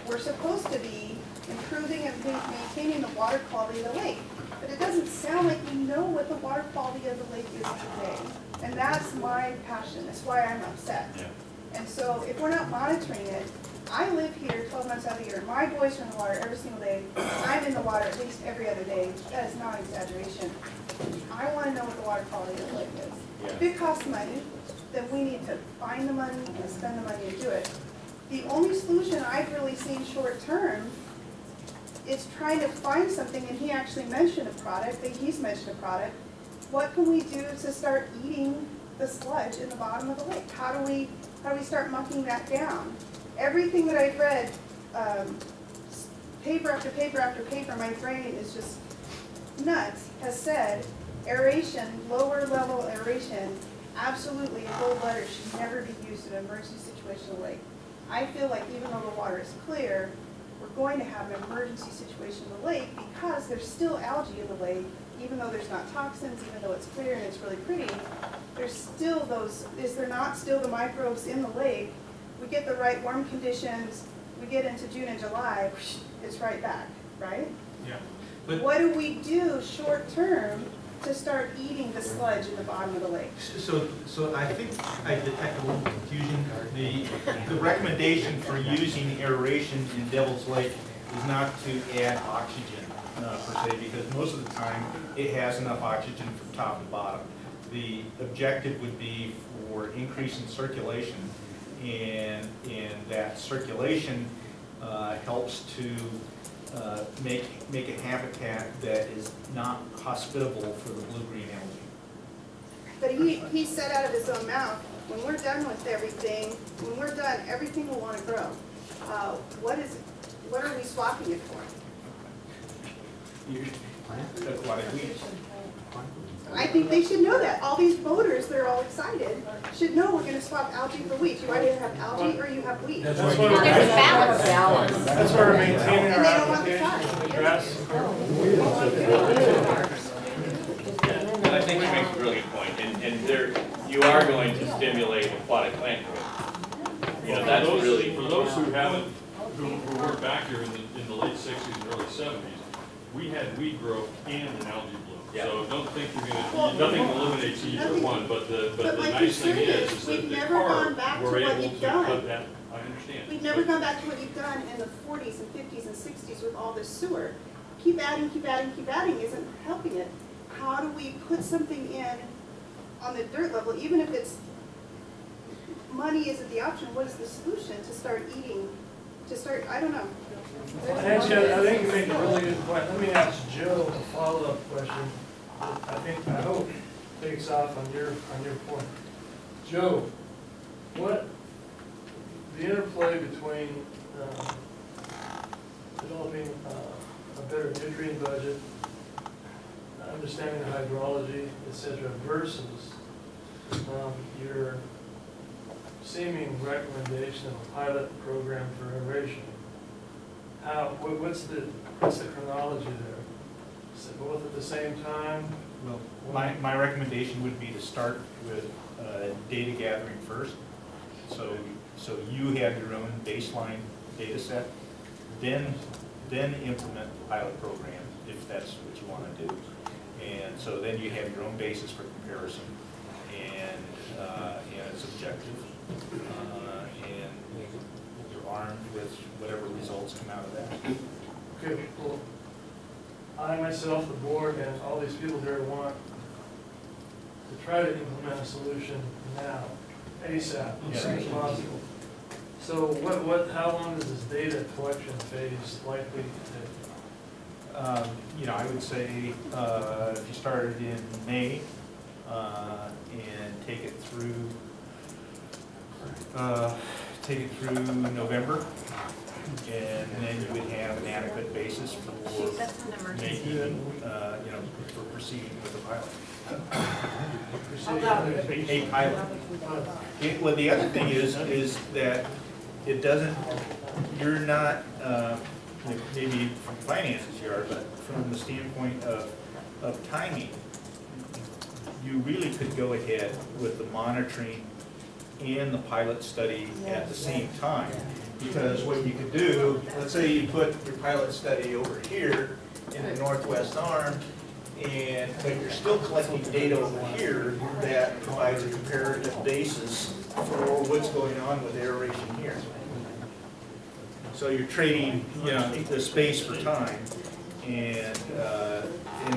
we're supposed to be improving and maintaining the water quality of the lake. But it doesn't sound like we know what the water quality of the lake is today. And that's my passion, that's why I'm upset. Yeah. And so if we're not monitoring it, I live here 12 months out of the year. My boys are in the water every single day. I'm in the water at least every other day. That is not an exaggeration. I want to know what the water quality of the lake is. Yeah. If it costs money, then we need to find the money and spend the money and do it. The only solution I've really seen short term is trying to find something, and he actually mentioned a product, he's mentioned a product. What can we do to start eating the sludge in the bottom of the lake? How do we start mucking that down? Everything that I've read, paper after paper after paper, my brain is just nuts, has said aeration, lower level aeration, absolutely in bold letters should never be used in an emergency situation in the lake. I feel like even though the water is clear, we're going to have an emergency situation in the lake because there's still algae in the lake, even though there's not toxins, even though it's clear and it's really pretty, there's still those, is there not still the microbes in the lake? We get the right warm conditions, we get into June and July, it's right back, right? Yeah. What do we do short term to start eating the sludge in the bottom of the lake? So I think I detect a little confusion. The recommendation for using aeration in Devil's Lake is not to add oxygen per se, because most of the time it has enough oxygen from top to bottom. The objective would be for increasing circulation, and that circulation helps to make a habitat that is not hospitable for the blue-green algae. But he said out of his own mouth, when we're done with everything, when we're done, everything will want to grow. What are we swapping it for? Aquatic weeds. I think they should know that. All these voters that are all excited should know we're going to swap algae for weeds. You either have algae or you have weeds. That's why we're balance. That's why we're maintaining our And they don't want the application time. to address. And I think you make a really good point, and there, you are going to stimulate aquatic plant growth. You know, that's really. For those who haven't, who weren't back here in the late 60s and early 70s, we had weed growth and an algae bloom. Yeah. So don't think you're gonna, nothing eliminates either one, but the like nice you thing said, is we've that the never gone carp back to were what able you've to done. put that, I understand. We've never gone back to what you've done in the 40s and 50s and 60s with all this sewer. Keep adding, keep adding, keep adding isn't helping it. How do we put something in on the dirt level, even if it's, money isn't the option, what is the solution to start eating to start, I don't know. Actually, I think you make a really good point. Let me ask Joe a follow-up question. I hope takes off on your point. Joe, what, the interplay between developing a better nutrient budget, understanding the hydrology, et cetera, versus your seeming recommendation of a pilot program for aeration. What's the chronology there? Is it both at the same time? Well, my recommendation would be to start with data gathering first. So you have your own baseline data set, then implement the pilot program if that's what you want to do. And so then you have your own basis for comparison, and it's objective, and you're armed with whatever results come out of that. Okay, well, I myself, the board, and all these people here want to try to implement a solution now, ASAP, as soon as possible. So how long is this data collection phase likely to take? I would say if you started in May and take it through November, and then you would have an adequate basis for making, for proceeding with the pilot. A pilot. Well, the other thing is that it doesn't, you're not, maybe from finances you are, but from the standpoint of timing, you really could go ahead with the monitoring and the pilot study at the same time. Because what you could do, let's say you put your pilot study over here in the northwest arm, but you're still collecting data over here that provides a comparative basis for what's going on with aeration here. So you're trading, the space for time, and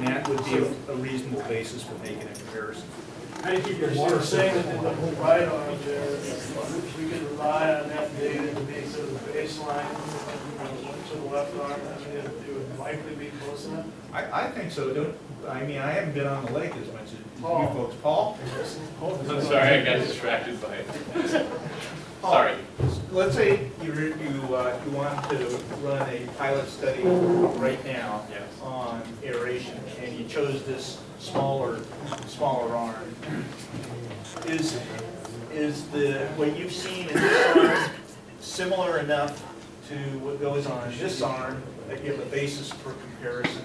that would be a reasonable basis for making a comparison. You're saying that in the right arm there, we could rely on that data to be sort of the baseline to the left arm, it would likely be close enough? I think so. I haven't been on the lake as much as you folks. Paul? I'm sorry, I got distracted by it. Sorry. Let's say you want to run a pilot study right now on aeration, and you chose this smaller arm. Is what you've seen in this arm similar enough to what goes on in this arm that you have a basis for comparison?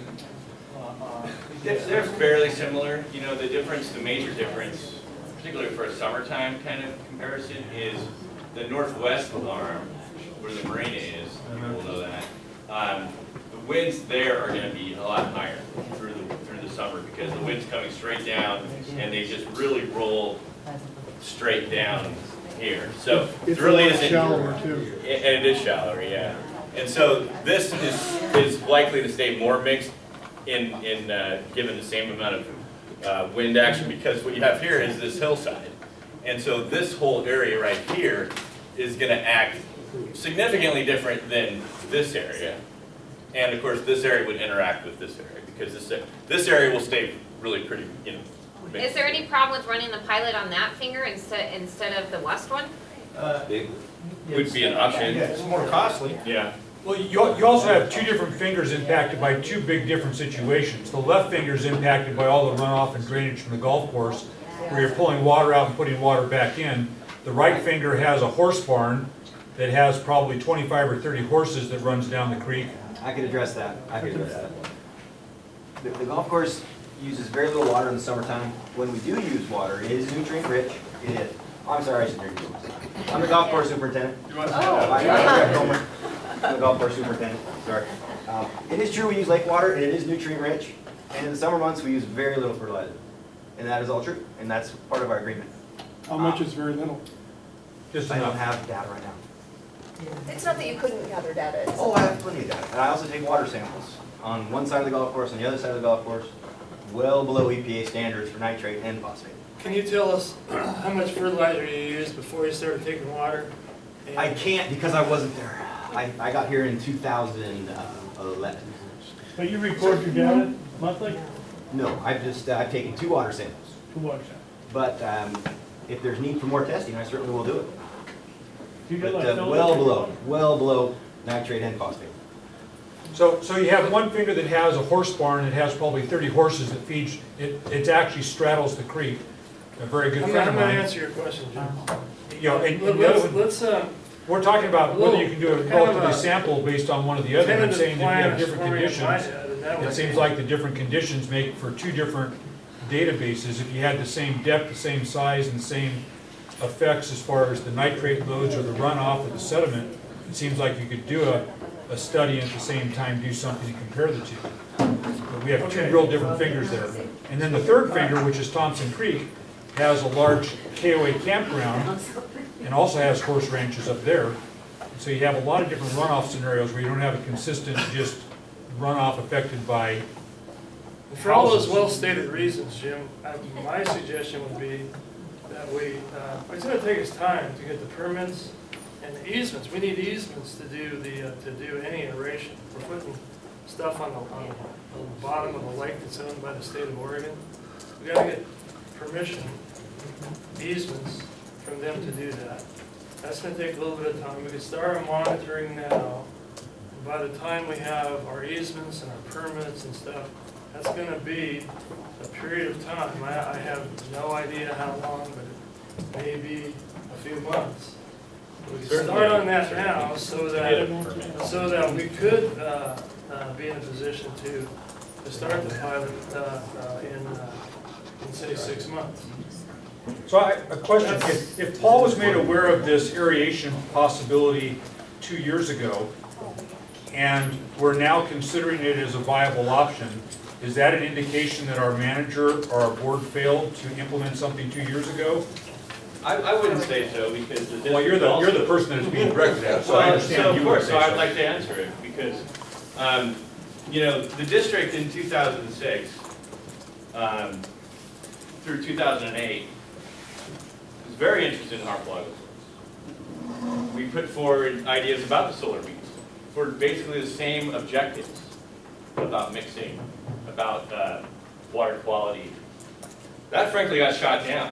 They're fairly similar. The major difference, particularly for a summertime kind of comparison, is the northwest arm, where the marina is, people will know that. The winds there are going to be a lot higher through the summer because the wind's coming straight down and they just really roll straight down here. So it really isn't shallower too. And it is shallower, yeah. And so this is likely to stay more mixed in given the same amount of wind action, because what you have here is this hillside. And so this whole area right here is going to act significantly different than this area. And of course, this area would interact with this area because this area will stay really pretty, mixed. Is there any problem with running the pilot on that finger instead of the west one? It would be an option. Yeah, it's more costly. Yeah. Well, you also have two different fingers impacted by two big different situations. The left finger is impacted by all the runoff and drainage from the golf course, where you're pulling water out and putting water back in. The right finger has a horse barn that has probably 25 or 30 horses that runs down the creek. I could address that. The golf course uses very little water in the summertime. When we do use water, it is nutrient rich. It is. I'm sorry, I should drink. I'm the golf course superintendent. I'm the golf course superintendent. Sorry. It is true we use lake water, and it is nutrient rich. And in the summer months, we use very little fertilizer. And that is all true, and that's part of our agreement. How much is very little? I don't have data right now. It's not that you couldn't gather data. Oh, I have plenty of data. And I also take water samples on one side of the golf course, on the other side of the golf course, well below EPA standards for nitrate and phosphate. Can you tell us how much fertilizer you used before you started taking water? I can't because I wasn't there. I got here in 2011. But you record your data monthly? No, I've taken 2 water samples. 2 water samples. But if there's need for more testing, I certainly will do it. You got But like well below nitrate and phosphate. So you have one finger that has a horse barn, it has probably 30 horses that feeds, it actually straddles the creek. A very good friend of I'm gonna mine. answer your question, Jim. You know, and the other one, Let's, we're talking about whether you can do a kind of relatively a sample based on one or the other. I'm tentative saying that you have plan is different forming in my conditions. head, and that It would seems be- like the different conditions make for 2 different databases. If you had the same depth, the same size, and the same effects as far as the nitrate loads or the runoff or the sediment, it seems like you could do a study and at the same time do something to compare the 2. But we have 2 real different fingers there. And then the third finger, which is Thompson Creek, has a large KOA campground and also has horse ranches up there. So you have a lot of different runoff scenarios where you don't have a consistent just runoff affected by For all those houses. well-stated reasons, Jim, my suggestion would be that it's gonna take us time to get the permits and the easements. We need easements to do to do any aeration. We're putting stuff on the bottom of the lake that's owned by the state of Oregon. We gotta get permission, easements from them to do that. That's gonna take a little bit of time. We can start our monitoring now. And by the time we have our easements and our permits and stuff, that's gonna be a period of time. I have no idea how long, but it may be a few months. We can start on that now so that we could be in a position to start the pilot in say 6 months. So a question, if Paul was made aware of this aeration possibility 2 years ago, and we're now considering it as a viable option, is that an indication that our manager or our board failed to implement something 2 years ago? I wouldn't say so, because the district. Well, you're the person that is being directed at, so I understand you would say So so. I'd like to answer it, because, the district in 2006, through 2008, was very interested in harmful algal soils. We put forward ideas about the solar beams for basically the same objectives, about mixing, about water quality. That frankly got shot down.